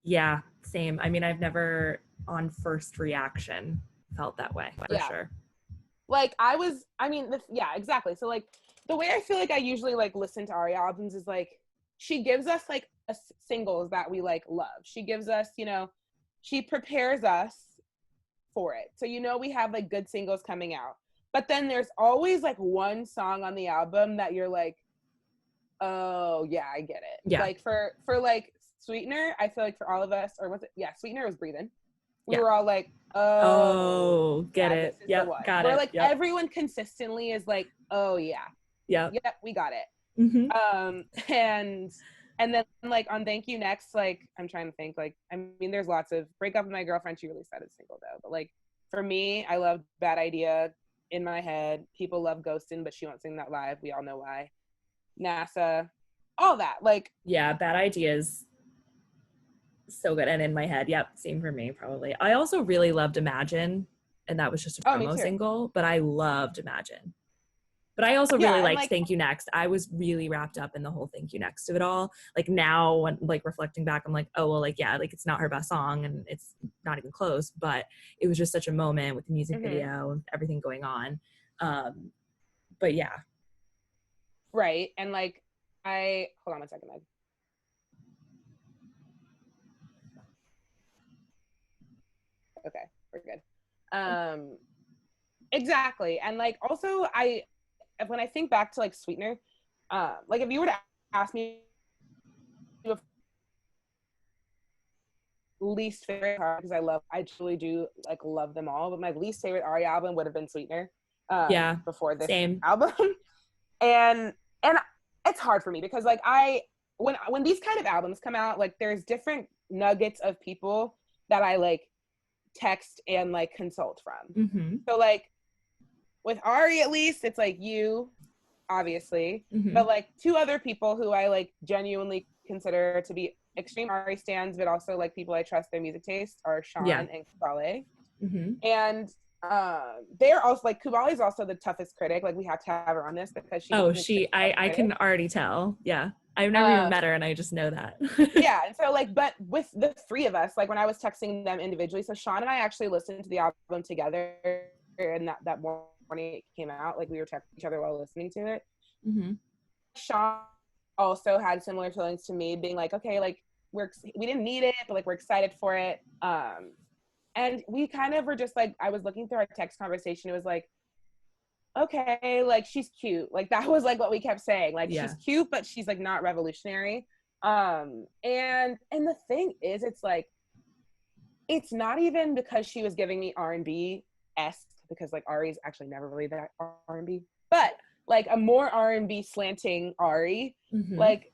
B: Yeah, same. I mean, I've never on first reaction felt that way, for sure.
C: Like exactly. So like the way I feel like I usually like listen to Ari albums is like she gives us like singles that we like love. She gives us, she prepares us for it. So we have like good singles coming out. But then there's always like one song on the album that you're like, oh yeah, I get it.
B: Yeah.
C: Like for like Sweetener, I feel like for all of us, or was it? Yeah, Sweetener was Breathing. We were all like,
B: get it. Yep, got it.
C: Where like everyone consistently is like, oh yeah.
B: Yeah.
C: Yep, we got it.
B: Mm-hmm.
C: And And then like on Thank You Next, like I'm trying to think, like I mean there's lots of Break Up With My Girlfriend, she released that as a single though. But like for me, I love Bad Idea, In My Head. People love Ghostin', but she won't sing that live. We all know why. NASA, all that. Like
B: yeah, Bad Ideas, so good. And In My Head, yep, same for me probably. I also really loved Imagine, and that was just a
C: me
B: promo
C: too.
B: single, but I loved Imagine. But I also really liked like, Thank You Next. I was really wrapped up in the whole Thank You Next of it all. Like now when like reflecting back, I'm like, oh well, like yeah, like it's not her best song and it's not even close, but it was just such a moment with the music video and everything going on. But yeah.
C: Right. And like hold on one second, Meg. Okay, we're good. Exactly. And like also when I think back to like Sweetener, like if you were to ask me if least favorite, because I truly do like love them all, but my least favorite Ari album would have been Sweetener.
B: Yeah,
C: before this
B: same
C: album. and it's hard for me because like when these kind of albums come out, like there's different nuggets of people that I like text and like consult from. So like with Ari, at least it's like you, obviously, but like two other people who I like genuinely consider to be extreme Ari stans, but also like people I trust their music taste are Sean and Kubale. And they're also like Kubale is also the toughest critic. Like we have to have her on this because
B: I can already tell. Yeah, I've never even met her, and I just know that.
C: Yeah, and so like, but with the three of us, like when I was texting them individually, so Sean and I actually listened to the album together, and that morning it came out, like we were texting each other while listening to it. Sean also had similar feelings to me, being like, okay, like we didn't need it, but like we're excited for it. And we kind of were just like, I was looking through our text conversation. It was like, okay, like she's cute. Like that was like what we kept saying. Like she's cute, but she's like not revolutionary. And the thing is, it's like, it's not even because she was giving me R&B-esque, because like Ari's actually never really that R&B, but like a more R&B slanting Ari, like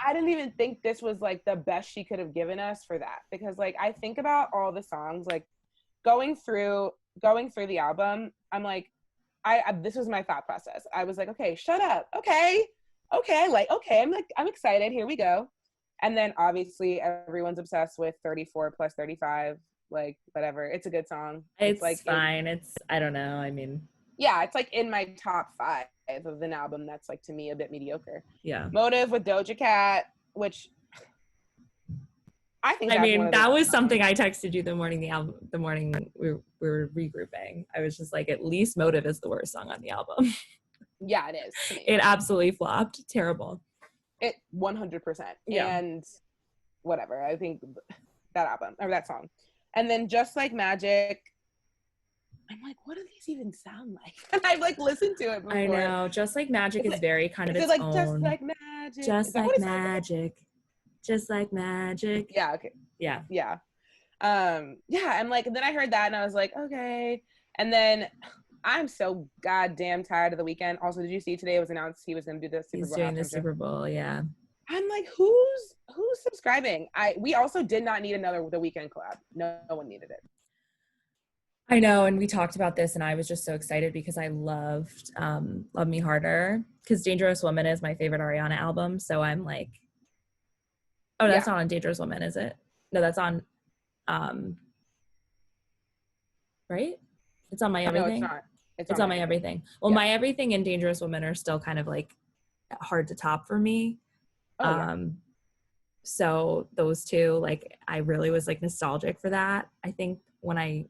C: I didn't even think this was like the best she could have given us for that, because like I think about all the songs, like going through the album, I'm like, I this was my thought process. I was like, okay, shut up, okay, like okay, I'm excited, here we go. And then obviously everyone's obsessed with 34 plus 35, like whatever, it's a good song.
B: It's like fine. I don't know, I mean,
C: yeah, it's like in my top 5 of an album that's like to me a bit mediocre.
B: Yeah.
C: Motive with Doja Cat, which I think
B: that was something I texted you the morning we were regrouping. I was just like, at least Motive is the worst song on the album.
C: Yeah, it is to me.
B: It absolutely flopped. Terrible.
C: It 100%.
B: Yeah.
C: And whatever, I think that album or that song. And then Just Like Magic, I'm like, what do these even sound like? And I've like listened to it before.
B: I know. Just Like Magic is very kind of its
C: like
B: own.
C: Just Like Magic.
B: Just like magic. Just like magic.
C: Yeah. Okay.
B: Yeah.
C: Yeah. Yeah. And like, then I heard that and I was like, okay. And then I'm so goddamn tired of The Weeknd. Also, did you see today it was announced he was going to do the Super Bowl?
B: He's doing the Super Bowl. Yeah.
C: I'm like, who's subscribing? We also did not need another The Weeknd collab. No one needed it.
B: I know, and we talked about this, and I was just so excited because I loved Love Me Harder, because Dangerous Woman is my favorite Ariana album, so I'm like, oh, that's not on Dangerous Woman, is it? No, that's on, right? It's on My Everything?
C: No, it's not.
B: It's on My Everything. Well, My Everything and Dangerous Woman are still kind of like hard to top for me. So those two, like, I really was like nostalgic for that. I think when I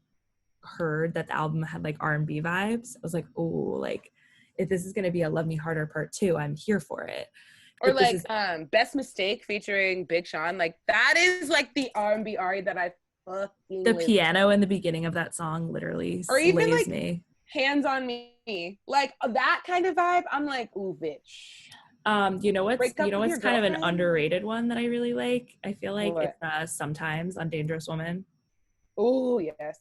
B: heard that the album had like R&B vibes, I was like, oh, like if this is going to be a Love Me Harder part 2, I'm here for it.
C: Or like Best Mistake featuring Big Sean, like that is like the R&B Ari that I fucking
B: the piano in the beginning of that song literally or even like me.
C: Hands on Me, like that kind of vibe. I'm like, ooh, bitch.
B: You know what's kind of an underrated one that I really like? I feel like it's Sometimes on Dangerous Woman.
C: Oh yes.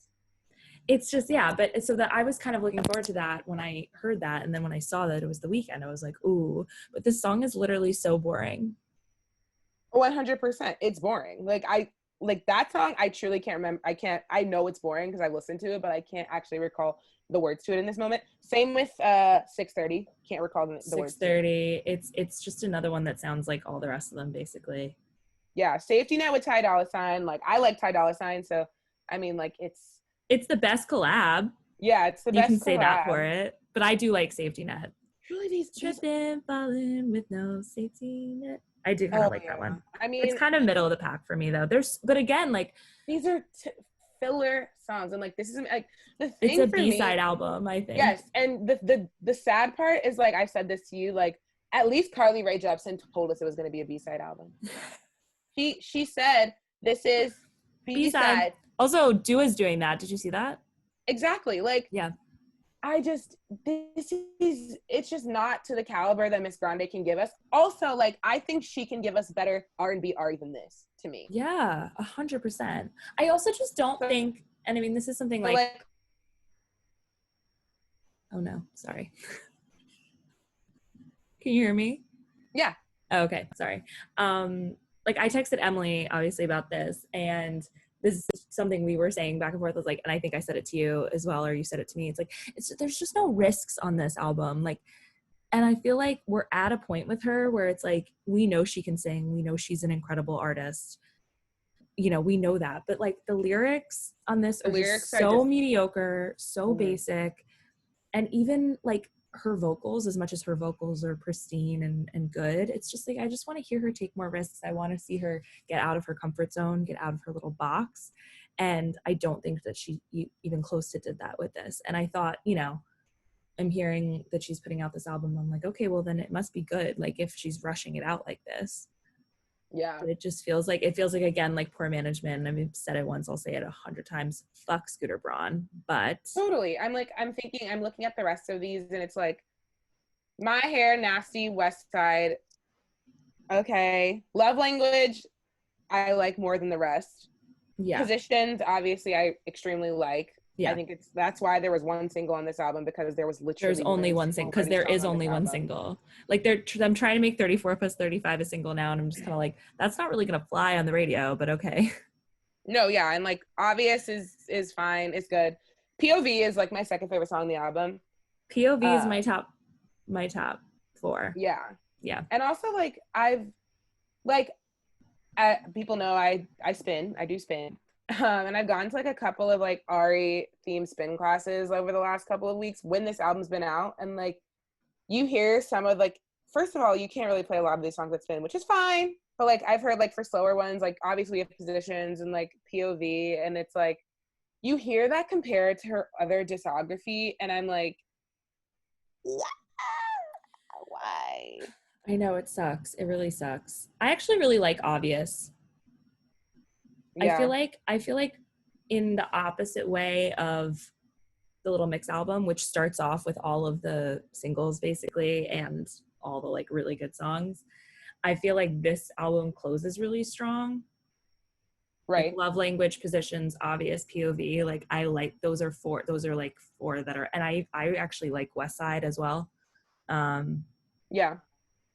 B: It's just, but so that I was kind of looking forward to that when I heard that, and then when I saw that it was The Weeknd, I was like, ooh, but this song is literally so boring.
C: 100%. It's boring. Like that song, I truly can't remember. I know it's boring because I listened to it, but I can't actually recall the words to it in this moment. Same with 6:30. Can't recall the words to it.
B: 6:30. It's just another one that sounds like all the rest of them, basically.
C: Yeah, Safety Net with Ty Dolla $ign. Like, I like Ty Dolla $ign, so I mean, like, it's
B: the best collab.
C: yeah, it's the
B: You
C: best
B: can say
C: collab.
B: that for it, but I do like Safety Net.
C: Really, these
B: Tripping, falling with no safety net. I do kind of like that one.
C: I mean,
B: It's kind of middle of the pack for me though. But again, like
C: these are filler songs, and like this isn't like the thing.
B: It's a
C: for
B: B-side
C: me,
B: album, I think.
C: Yes, and the sad part is, like, I said this to you, like, at least Carly Rae Jepsen told us it was going to be a B-side album. She said this is B-side.
B: Also, Dua's doing that. Did you see that?
C: Exactly. Like,
B: yeah.
C: It's just not to the caliber that Miss Grande can give us. Also, like, I think she can give us better R&B art than this, to me.
B: Yeah, 100%. I also just don't think, and I mean, this is something like oh no, sorry. Can you hear me?
C: Yeah.
B: Oh, okay, sorry. Like, I texted Emily, obviously, about this, and this is something we were saying back and forth. I was like, and I think I said it to you as well, or you said it to me. It's like, there's just no risks on this album. Like, and I feel like we're at a point with her where it's like, we know she can sing. We know she's an incredible artist. You know, we know that. But like, the lyrics on this are just so mediocre, so basic. And even like her vocals, as much as her vocals are pristine and good, it's just like, I just want to hear her take more risks. I want to see her get out of her comfort zone, get out of her little box. And I don't think that she even close to did that with this. And I thought, you know, I'm hearing that she's putting out this album. I'm like, okay, well then it must be good. Like, if she's rushing it out like this.
C: Yeah.
B: But it feels like, again, like poor management. I mean, I've said it once, I'll say it 100 times. Fuck Scooter Braun. But
C: totally. I'm looking at the rest of these, and it's like, My Hair, Nasty, West Side. Okay. Love Language, I like more than the rest.
B: Yeah.
C: Positions, obviously, I extremely like.
B: Yeah.
C: I think that's why there was one single on this album, because there's
B: only one single, because there is only one single. Like, I'm trying to make 34 plus 35 a single now, and I'm just kind of like, that's not really gonna fly on the radio, but okay.
C: No, yeah, and like Obvious is fine, it's good. POV is like my second favorite song on the album.
B: POV is my top 4.
C: Yeah. And also, like, I've like, people know I do spin. And I've gone to like a couple of like Ari themed spin classes over the last couple of weeks when this album's been out, and like, you hear some of, like, first of all, you can't really play a lot of these songs that spin, which is fine, but like, I've heard, like, for slower ones, like, obviously we have Positions and like POV, and it's like, you hear that compared to her other discography, and I'm like, why?
B: I know, it sucks. It really sucks. I actually really like Obvious. Yeah. I feel like in the opposite way of the Little Mix album, which starts off with all of the singles basically and all the like really good songs, I feel like this album closes really strong.
C: Right.
B: Like Love Language, Positions, Obvious, POV. Like, I like, those are like 4 that are, and I actually like West Side as well.
C: Yeah.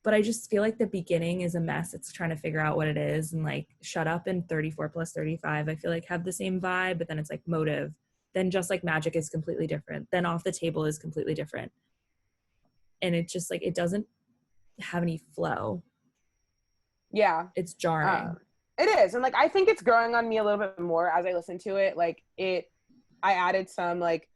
B: But I just feel like the beginning is a mess. It's trying to figure out what it is. And like Shut Up and 34 plus 35, I feel like have the same vibe, but then it's like Motive. Then Just Like Magic is completely different. Then Off the Table is completely different. And it's just like, it doesn't have any flow.
C: Yeah.
B: It's jarring.
C: It is. And like, I think it's growing on me a little bit more as I listen to it. Like, I added some like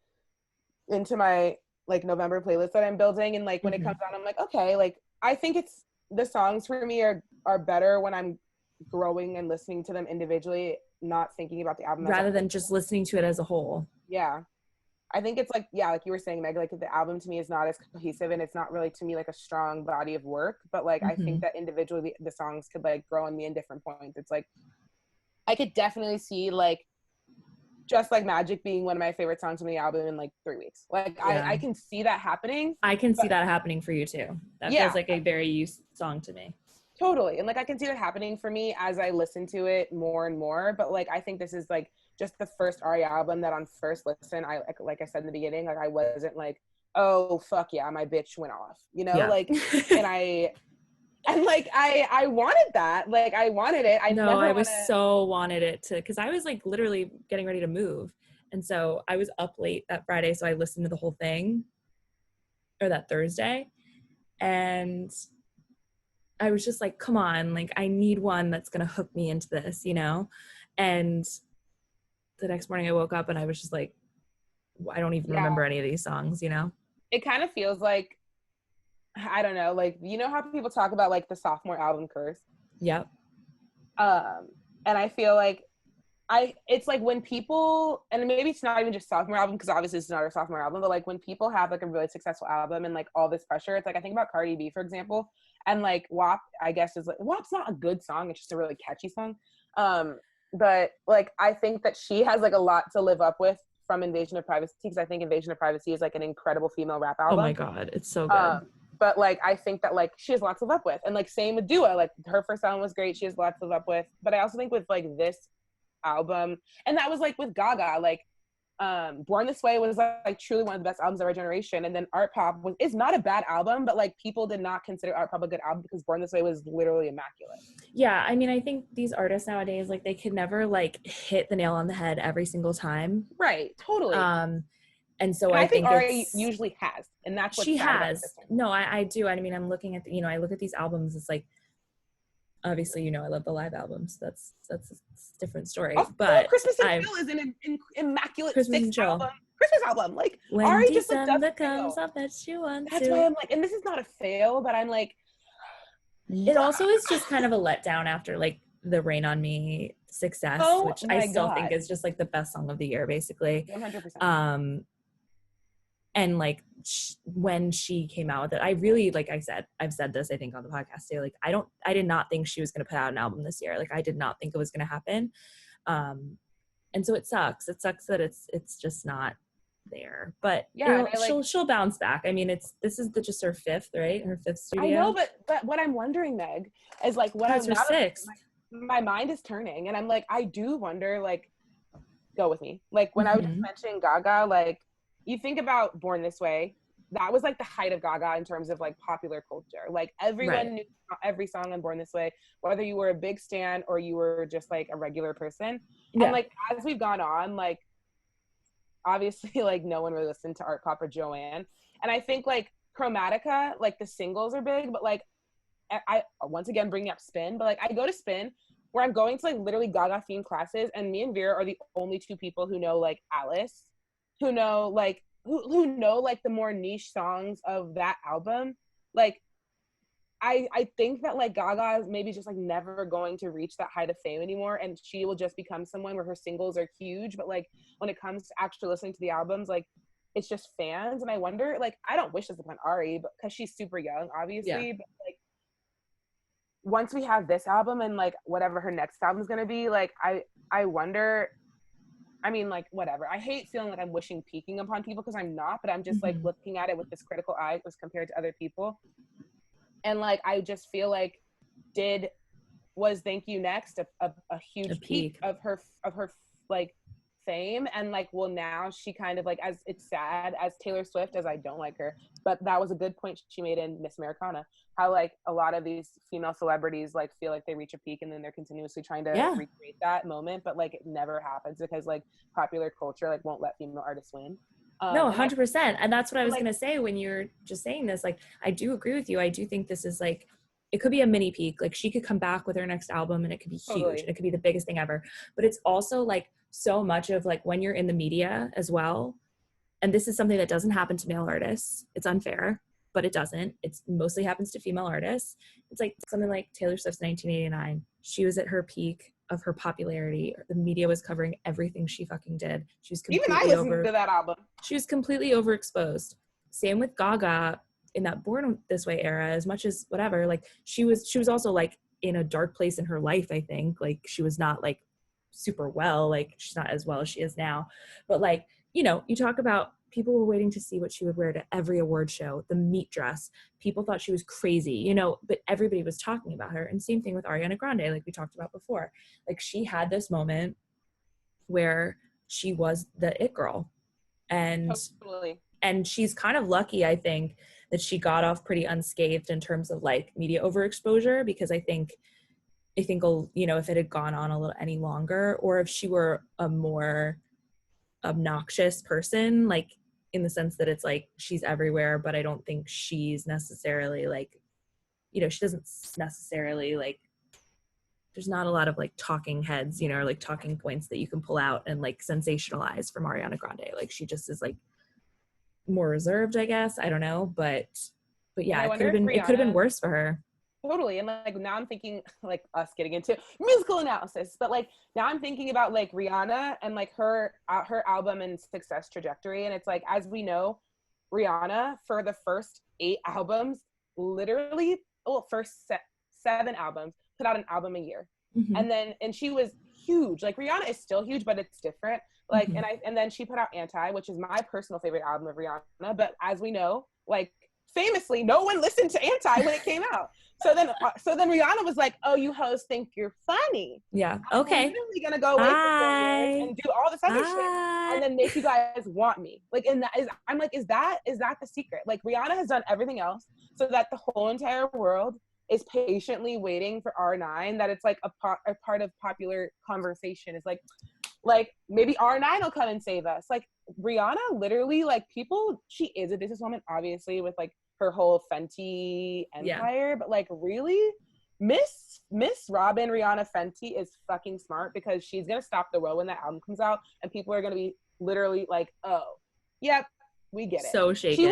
C: into my like November playlist that I'm building. And like, when it comes on, I'm like, okay, like, I think it's, the songs for me are better when I'm growing and listening to them individually, not thinking about the album
B: rather than just listening to it as a whole.
C: Yeah. I think it's like, yeah, like you were saying, Meg, like the album to me is not as cohesive, and it's not really to me like a strong body of work, but like I think that individually the songs could like grow on me in different points. It's like, I could definitely see like Just Like Magic being one of my favorite songs from the album in like 3 weeks. Like, yeah. I can see that happening.
B: I can see that happening for you too. That feels like a very you song to me. Totally.
C: And like, I can see that happening for me as I listen to it more and more. But like, I think this is like just the first Ari album that on first listen, I like I said in the beginning, like I wasn't like, oh fuck yeah, my bitch went off, you know, like, and And like I wanted that. Like I wanted it.
B: I was so wanted it to, because I was like literally getting ready to move. And so I was up late that Friday, so I listened to the whole thing, or that Thursday. And I was just like, come on, like I need one that's gonna hook me into this, you know? And the next morning I woke up and I was just like, I don't even remember any of these songs, you know?
C: It kind of feels like, I don't know, like, you know how people talk about like the sophomore album curse?
B: Yep.
C: And I feel like it's like when people, and maybe it's not even just sophomore album, because obviously it's not a sophomore album, but like when people have like a really successful album and like all this pressure, it's like I think about Cardi B, for example, and like WAP, I guess is like, WAP's not a good song, it's just a really catchy song. But like I think that she has like a lot to live up with from Invasion of Privacy, because I think Invasion of Privacy is like an incredible female rap album.
B: Oh my God, it's so good.
C: But like I think that like she has lots to live up with, and like same with Dua, like her first album was great, she has lots to live up with. But I also think with like this album, and that was like with Gaga, like Born This Way was like truly one of the best albums of our generation, and then Art Pop is not a bad album, but like people did not consider Art Pop a good album because Born This Way was literally immaculate.
B: Yeah, I mean, I think these artists nowadays, like they can never like hit the nail on the head every single time.
C: Right, totally.
B: And so
C: I think Ari
B: it's
C: usually has, and that's what
B: she has. No, I do. I mean, I'm looking at I look at these albums. It's like, obviously, I love the live albums. That's a different story. But
C: Christmas and Chill is an immaculate Christmas album. Like
B: when
C: Ari
B: December
C: just
B: comes up that you want
C: That's
B: to.
C: why I'm like, and this is not a fail, but I'm like,
B: it also is just kind of a letdown after like the Rain on Me success, which I still think is just like the best song of the year, basically.
C: 100%.
B: And like when she came out with it, I really, like I said, I've said this I think on the podcast too, like I did not think she was going to put out an album this year. Like I did not think it was going to happen, and so it sucks that it's just not there. But she'll bounce back. I mean, this is just her fifth, right? Her fifth studio.
C: I know, but what I'm wondering, Meg, is like what
B: I'm her sixth.
C: My mind is turning, and I'm like, I do wonder, like, go with me, like when I was just mentioning Gaga, like you think about Born This Way, that was like the height of Gaga in terms of like popular culture. Like everyone knew every song on Born This Way, whether you were a big stan or you were just like a regular person. Yeah. And like as we've gone on, like obviously like no one really listened to Art Pop or Joanne. And I think like Chromatica, like the singles are big, but like I once again bringing up Spin, but like I go to Spin where I'm going to like literally Gaga themed classes, and me and Vera are the only two people who know like Alice, who know like who know like the more niche songs of that album. Like I think that like Gaga is maybe just like never going to reach that height of fame anymore, and she will just become someone where her singles are huge, but like when it comes to actually listening to the albums, like it's just fans. And I wonder, like I don't wish this upon Ari, but because she's super young, obviously, but like once we have this album and like whatever her next album is going to be, like I wonder, I mean, like, whatever. I hate feeling like I'm wishing peaking upon people because I'm not, but I'm just like looking at it with this critical eye as compared to other people. And like, I just feel like was Thank You Next a huge peak of her like fame, and like, well, now she kind of like, as it's sad as Taylor Swift, as I don't like her, but that was a good point she made in Miss Americana, how like a lot of these female celebrities like feel like they reach a peak and then they're continuously trying to recreate that moment, but like it never happens because like popular culture like won't let female artists win.
B: No, 100%. And that's what I was going to say when you're just saying this. Like, I do agree with you. I do think this is like, it could be a mini peak. Like she could come back with her next album and it could be huge. And it could be the biggest thing ever. But it's also like so much of like when you're in the media as well. And this is something that doesn't happen to male artists. It's unfair, but it doesn't. It's mostly happens to female artists. It's like something like Taylor Swift's 1989. She was at her peak of her popularity. The media was covering everything she fucking did. She was completely
C: even I listened to that album.
B: She was completely overexposed. Same with Gaga in that Born This Way era, as much as whatever, like she was also like in a dark place in her life, I think. Like she was not like super well, like she's not as well as she is now. But like, you talk about people were waiting to see what she would wear to every award show, the meat dress. People thought she was crazy, but everybody was talking about her. And same thing with Ariana Grande, like we talked about before. Like she had this moment where she was the it girl. And and she's kind of lucky, I think, that she got off pretty unscathed in terms of like media overexposure, because I think, you know, if it had gone on a little any longer, or if she were a more obnoxious person, like in the sense that it's like she's everywhere, but I don't think she's necessarily like, you know, she doesn't necessarily like, there's not a lot of like talking heads, you know, or like talking points that you can pull out and like sensationalize from Ariana Grande. Like she just is like more reserved, I guess. I don't know, but yeah, it could have been worse for her.
C: Totally. And like now I'm thinking, like us getting into musical analysis, but like now I'm thinking about like Rihanna and like her album and success trajectory. And it's like, as we know, Rihanna for the first 8 albums, literally, first 7 albums, put out an album a year.
B: Mm-hmm.
C: And she was huge. Like Rihanna is still huge, but it's different. Like, mm-hmm. and then she put out Anti, which is my personal favorite album of Rihanna. But as we know, like famously, no one listened to Anti when it came out. So then Rihanna was like, "Oh, you hoes think you're funny?
B: Yeah, okay.
C: I'm literally gonna go away for 4 years and do all this other shit, and then make you guys want me." Like, and that is, I'm like, is that the secret? Like, Rihanna has done everything else so that the whole entire world is patiently waiting for R9. That it's like a part of popular conversation. Is like maybe R9 will come and save us. Like Rihanna, literally, like people, she is a businesswoman, obviously, with like her whole Fenty empire, but like really, Miss Robin Rihanna Fenty is fucking smart, because she's gonna stop the world when that album comes out, and people are gonna be literally like, "Oh, yep, we get it."
B: So shaken.
C: She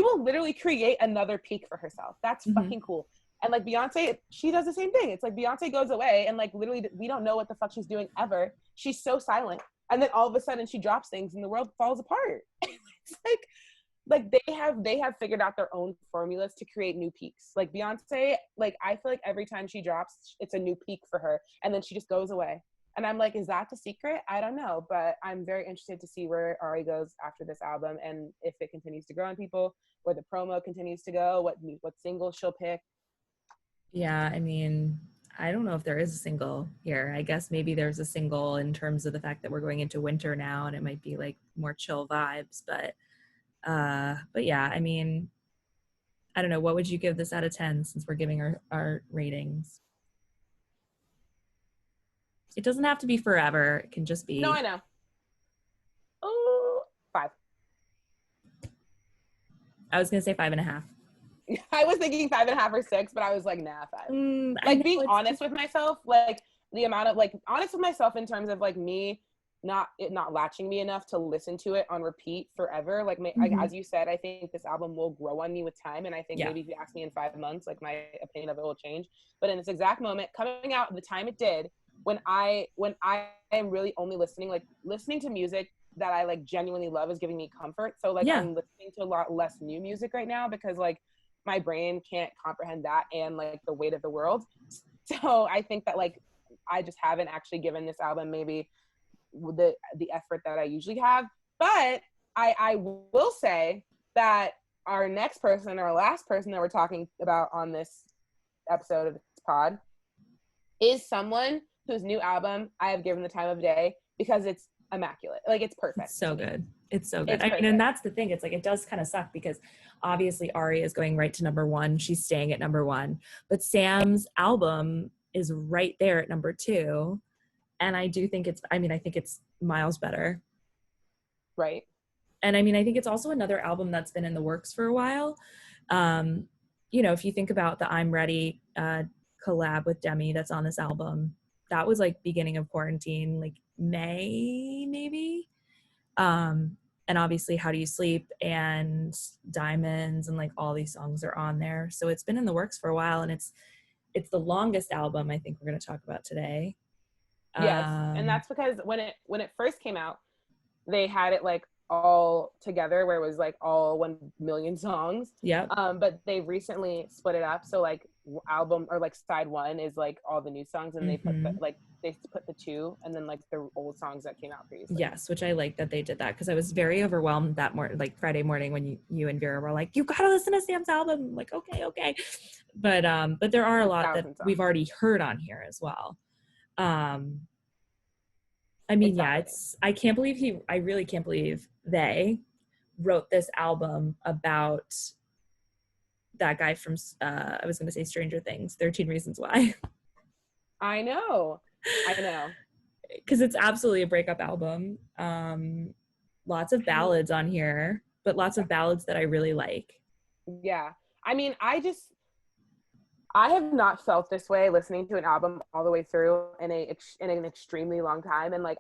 C: will literally create another peak for herself. That's mm-hmm. fucking cool. And like Beyonce, she does the same thing. It's like Beyonce goes away and like literally we don't know what the fuck she's doing ever. She's so silent. And then all of a sudden she drops things and the world falls apart. It's like they have figured out their own formulas to create new peaks. Like Beyonce, like I feel like every time she drops, it's a new peak for her. And then she just goes away. And I'm like, is that the secret? I don't know. But I'm very interested to see where Ari goes after this album, and if it continues to grow on people, where the promo continues to go, what singles she'll pick.
B: Yeah, I mean, I don't know if there is a single here. I guess maybe there's a single in terms of the fact that we're going into winter now and it might be like more chill vibes. But yeah, I mean, I don't know. What would you give this out of 10 since we're giving our ratings? It doesn't have to be forever. It can just be.
C: No, I know. Oh, 5.
B: I was going to say 5.5.
C: I was thinking 5.5 or 6, but I was like, nah, 5. Like being honest with myself, like the amount of like honest with myself in terms of like me not latching me enough to listen to it on repeat forever. Like, mm-hmm. as you said, I think this album will grow on me with time, and I think maybe if you ask me in 5 months, like my opinion of it will change. But in this exact moment, coming out the time it did, when I am really only listening to music that I like genuinely love is giving me comfort. So like I'm listening to a lot less new music right now because like my brain can't comprehend that and like the weight of the world. So I think that like I just haven't actually given this album maybe the effort that I usually have. But I will say that our last person that we're talking about on this episode of this pod is someone whose new album I have given the time of day because it's immaculate. Like it's perfect.
B: It's so good. It's so good. I mean, and that's the thing. It's like, it does kind of suck because obviously Ari is going right to number 1. She's staying at number 1, but Sam's album is right there at number 2. And I do think I think it's miles better.
C: Right.
B: And I mean, I think it's also another album that's been in the works for a while. You know, if you think about the I'm Ready collab with Demi that's on this album, that was like beginning of quarantine, like May maybe. And obviously How Do You Sleep and Diamonds and like all these songs are on there. So it's been in the works for a while, and it's the longest album I think we're going to talk about today.
C: Yes. And that's because when it first came out, they had it like all together where it was like all 1 million songs.
B: Yeah.
C: But they recently split it up. So like album or like side 1 is like all the new songs, and mm-hmm. they put the 2 and then like the old songs that came out previously.
B: Yes, which I like that they did that because I was very overwhelmed that morning, like Friday morning when you and Vera were like, you gotta listen to Sam's album. I'm like, okay. But there are a lot that we've already heard on here as well. I mean, I really can't believe they wrote this album about that guy from I was going to say Stranger Things, 13 Reasons Why.
C: I know.
B: Because it's absolutely a breakup album. Lots of ballads on here, but lots of ballads that I really like.
C: Yeah. I mean, I have not felt this way listening to an album all the way through in an extremely long time. And like,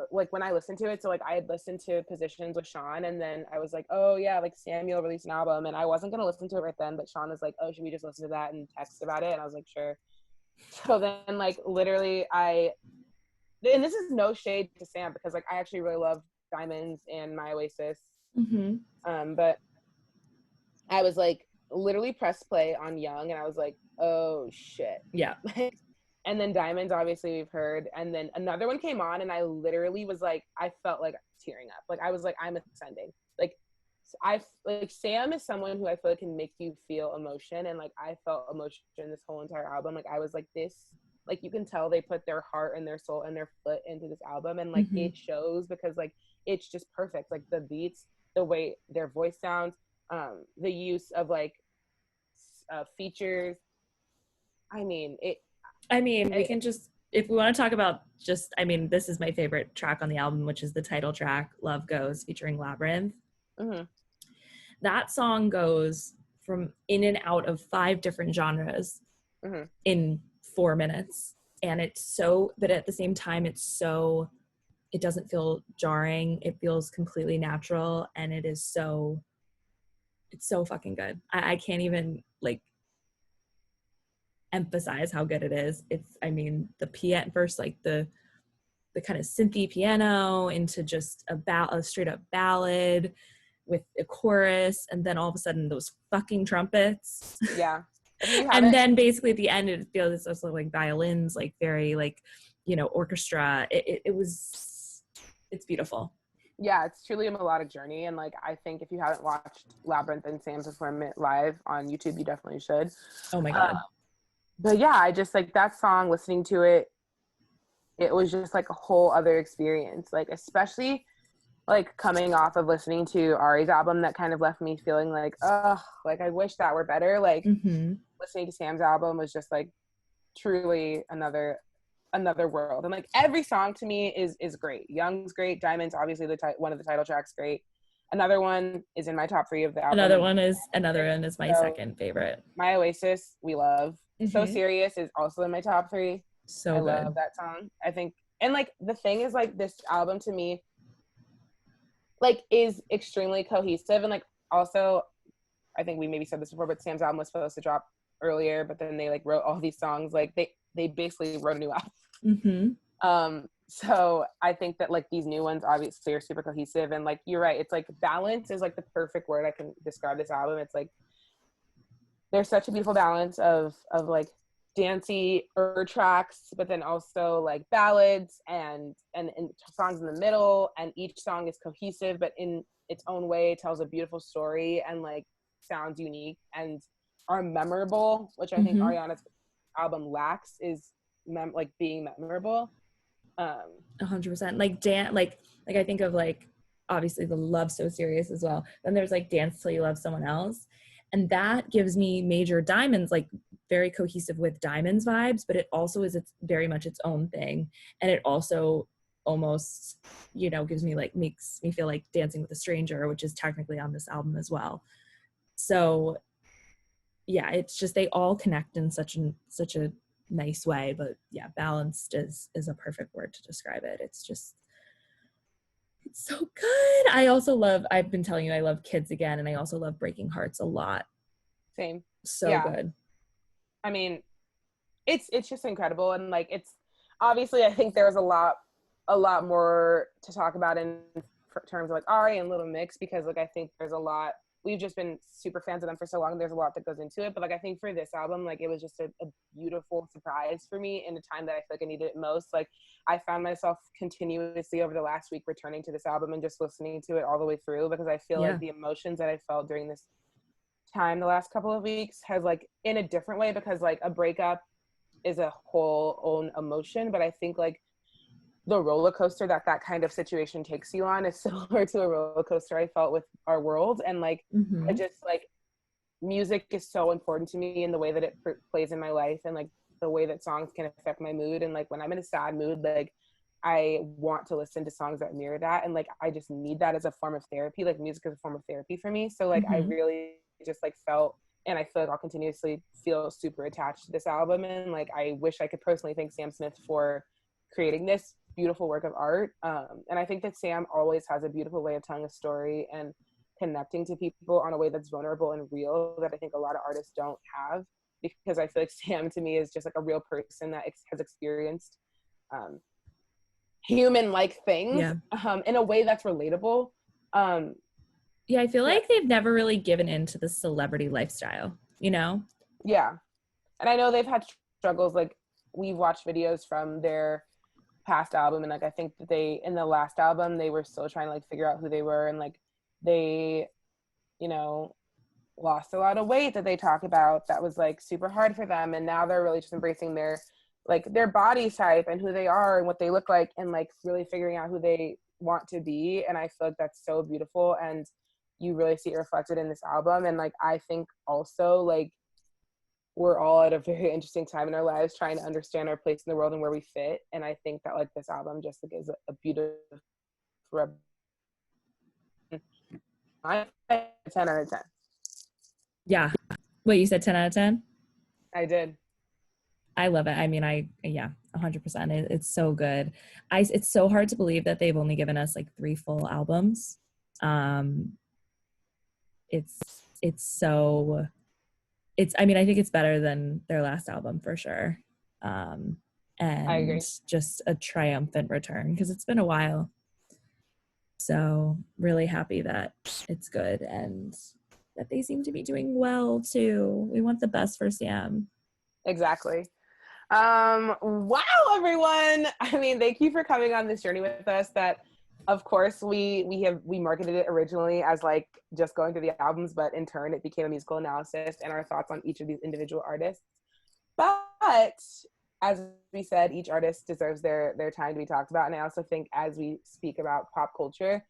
C: when I listened to it, so like I had listened to Positions with Sean, and then I was like, oh yeah, like Samuel released an album, and I wasn't going to listen to it right then, but Sean was like, oh, should we just listen to that and text about it? And I was like, sure. So then like literally and this is no shade to Sam, because like I actually really love Diamonds and My Oasis. But I was like literally press play on Young, and I was like, oh shit.
B: Yeah.
C: And then Diamonds, obviously we've heard, and then another one came on, and I literally was like, I felt like tearing up. Like I was like, I'm ascending. Like Sam is someone who I feel like can make you feel emotion, and like I felt emotion in this whole entire album. Like I was like, this, like you can tell they put their heart and their soul and their foot into this album, and like it shows, because like it's just perfect. Like the beats, the way their voice sounds, the use of like features. We
B: can just, if we want to talk about just, this is my favorite track on the album, which is the title track, Love Goes, featuring Labyrinth. That song goes from in and out of 5 different genres in 4 minutes. And it's so, but at the same time, it doesn't feel jarring. It feels completely natural. And it's so fucking good. I can't even like emphasize how good it is. It's, the piano first, like the kind of synthy piano into just a straight up ballad with a chorus, and then all of a sudden those fucking trumpets.
C: Yeah.
B: And then basically at the end it feels it's also like violins, like very like, orchestra. It's beautiful.
C: Yeah, it's truly a melodic journey, and like I think if you haven't watched Labyrinth and Sam perform it live on YouTube, you definitely should.
B: Oh my god.
C: But yeah, I just like that song, listening to it, it was just like a whole other experience. Like especially like coming off of listening to Ari's album, that kind of left me feeling like, oh, like I wish that were better. Like listening to Sam's album was just like truly another world. And like every song to me is great. Young's great. Diamonds, obviously one of the title tracks, great. Another one is in my top 3 of the album.
B: Another one is my second favorite.
C: My Oasis, we love. So Serious is also in my top 3.
B: So
C: I
B: good.
C: love that song. I think, and like the thing is like this album to me like is extremely cohesive, and like also I think we maybe said this before, but Sam's album was supposed to drop earlier, but then they like wrote all these songs, like they basically wrote a new album. So I think that like these new ones obviously are super cohesive, and like you're right, it's like balance is like the perfect word I can describe this album. It's like there's such a beautiful balance of like dancey tracks, but then also like ballads and songs in the middle, and each song is cohesive but in its own way tells a beautiful story and like sounds unique and are memorable, which I think Ariana's album lacks, is like being memorable.
B: 100%. Like I think of like obviously the Love So Serious as well. Then there's like Dance Till You Love Someone Else, and that gives me Major Diamonds, like very cohesive with Diamonds vibes, but it also is very much its own thing, and it also almost gives me like, makes me feel like Dancing with a Stranger, which is technically on this album as well. So yeah, it's just they all connect in such a nice way. But yeah, balanced is a perfect word to describe it. It's so good. I've been telling you, I love Kids Again, and I also love Breaking Hearts a lot.
C: Same.
B: So good.
C: I mean, it's just incredible, and like it's obviously I think there was a lot more to talk about in terms of like Ari and Little Mix, because like I think there's a lot. We've just been super fans of them for so long. There's a lot that goes into it, but like I think for this album, like it was just a beautiful surprise for me in a time that I feel like I needed it most. Like I found myself continuously over the last week returning to this album and just listening to it all the way through, because I feel like the emotions that I felt during this time the last couple of weeks has like in a different way, because like a breakup is a whole own emotion, but I think like the roller coaster that kind of situation takes you on is similar to a roller coaster I felt with our world. And like, I just like, music is so important to me in the way that it plays in my life, and like the way that songs can affect my mood. And like when I'm in a sad mood, like I want to listen to songs that mirror that, and like I just need that as a form of therapy. Like music is a form of therapy for me. So like I really just like felt, and I feel like I'll continuously feel super attached to this album. And like I wish I could personally thank Sam Smith for creating this beautiful work of art. And I think that Sam always has a beautiful way of telling a story and connecting to people on a way that's vulnerable and real that I think a lot of artists don't have, because I feel like Sam to me is just like a real person that has experienced human-like things in a way that's relatable.
B: Yeah, I feel like they've never really given into the celebrity lifestyle, you know?
C: Yeah. And I know they've had struggles. Like we've watched videos from their past album, and like I think that they, in the last album, they were still trying to like figure out who they were, and like they, you know, lost a lot of weight that they talk about that was like super hard for them. And now they're really just embracing their like their body type and who they are and what they look like, and like really figuring out who they want to be. And I feel like that's so beautiful, and you really see it reflected in this album. And like I think also like we're all at a very interesting time in our lives trying to understand our place in the world and where we fit. And I think that like this album just like is a beautiful 10 out of 10.
B: Yeah. Wait, you said 10 out of 10?
C: I did.
B: I love it. I mean, 100%. It's so good. It's so hard to believe that they've only given us like 3 full albums. I mean, I think it's better than their last album for sure. And
C: I agree.
B: Just a triumphant return because it's been a while. So really happy that it's good and that they seem to be doing well too. We want the best for Sam.
C: Exactly. Wow, everyone. I mean, thank you for coming on this journey with us. That, of course, we marketed it originally as like just going through the albums, but in turn it became a musical analysis and our thoughts on each of these individual artists. But as we said, each artist deserves their time to be talked about. And I also think as we speak about pop culture,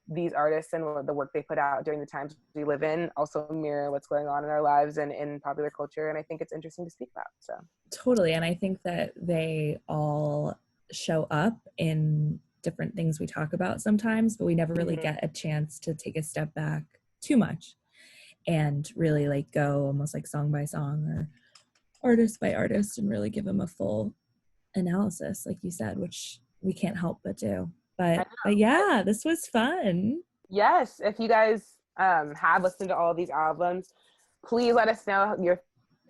C: these artists and the work they put out during the times we live in also mirror what's going on in our lives and in popular culture. And I think it's interesting to speak about. So
B: totally. And I think that they all show up in different things we talk about sometimes, but we never really get a chance to take a step back too much and really like go almost like song by song or artist by artist and really give them a full analysis, like you said, which we can't help but do. But yeah, this was fun.
C: Yes, if you guys have listened to all of these albums, please let us know your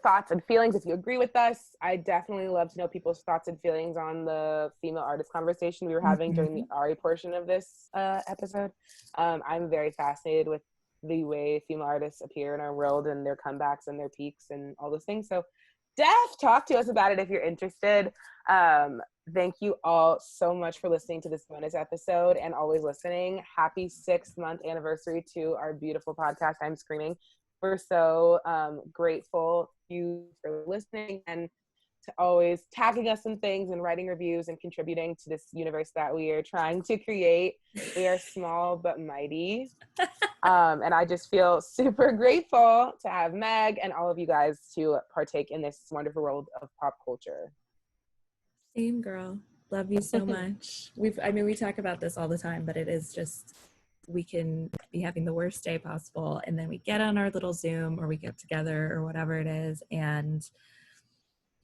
C: thoughts and feelings. If you agree with us, I definitely love to know people's thoughts and feelings on the female artist conversation we were having during the Ari portion of this episode. I'm very fascinated with the way female artists appear in our world and their comebacks and their peaks and all those things. So talk to us about it if you're interested. Thank you all so much for listening to this bonus episode and always listening. Happy 6-month anniversary to our beautiful podcast, I'm Screaming. We're so grateful to you for listening and to always tagging us in things and writing reviews and contributing to this universe that we are trying to create. We are small but mighty. And I just feel super grateful to have Meg and all of you guys to partake in this wonderful world of pop culture.
B: Same, girl. Love you so much. We talk about this all the time, but it is just, we can be having the worst day possible, and then we get on our little Zoom or we get together or whatever it is, and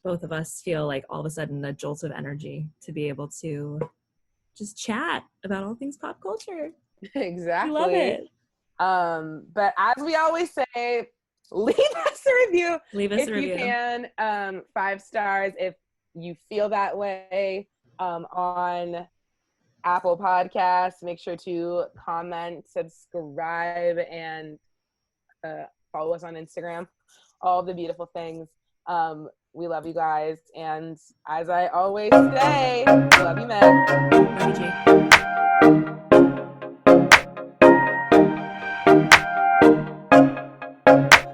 B: both of us feel like all of a sudden a jolt of energy to be able to just chat about all things pop culture.
C: Exactly.
B: I love it.
C: But as we always say, leave us a review.
B: Leave us a review.
C: If you can, 5 stars if you feel that way, on Apple Podcasts. Make sure to comment, subscribe, and follow us on Instagram. All the beautiful things. We love you guys. And as I always say, love you, Meg.
B: Love you, G.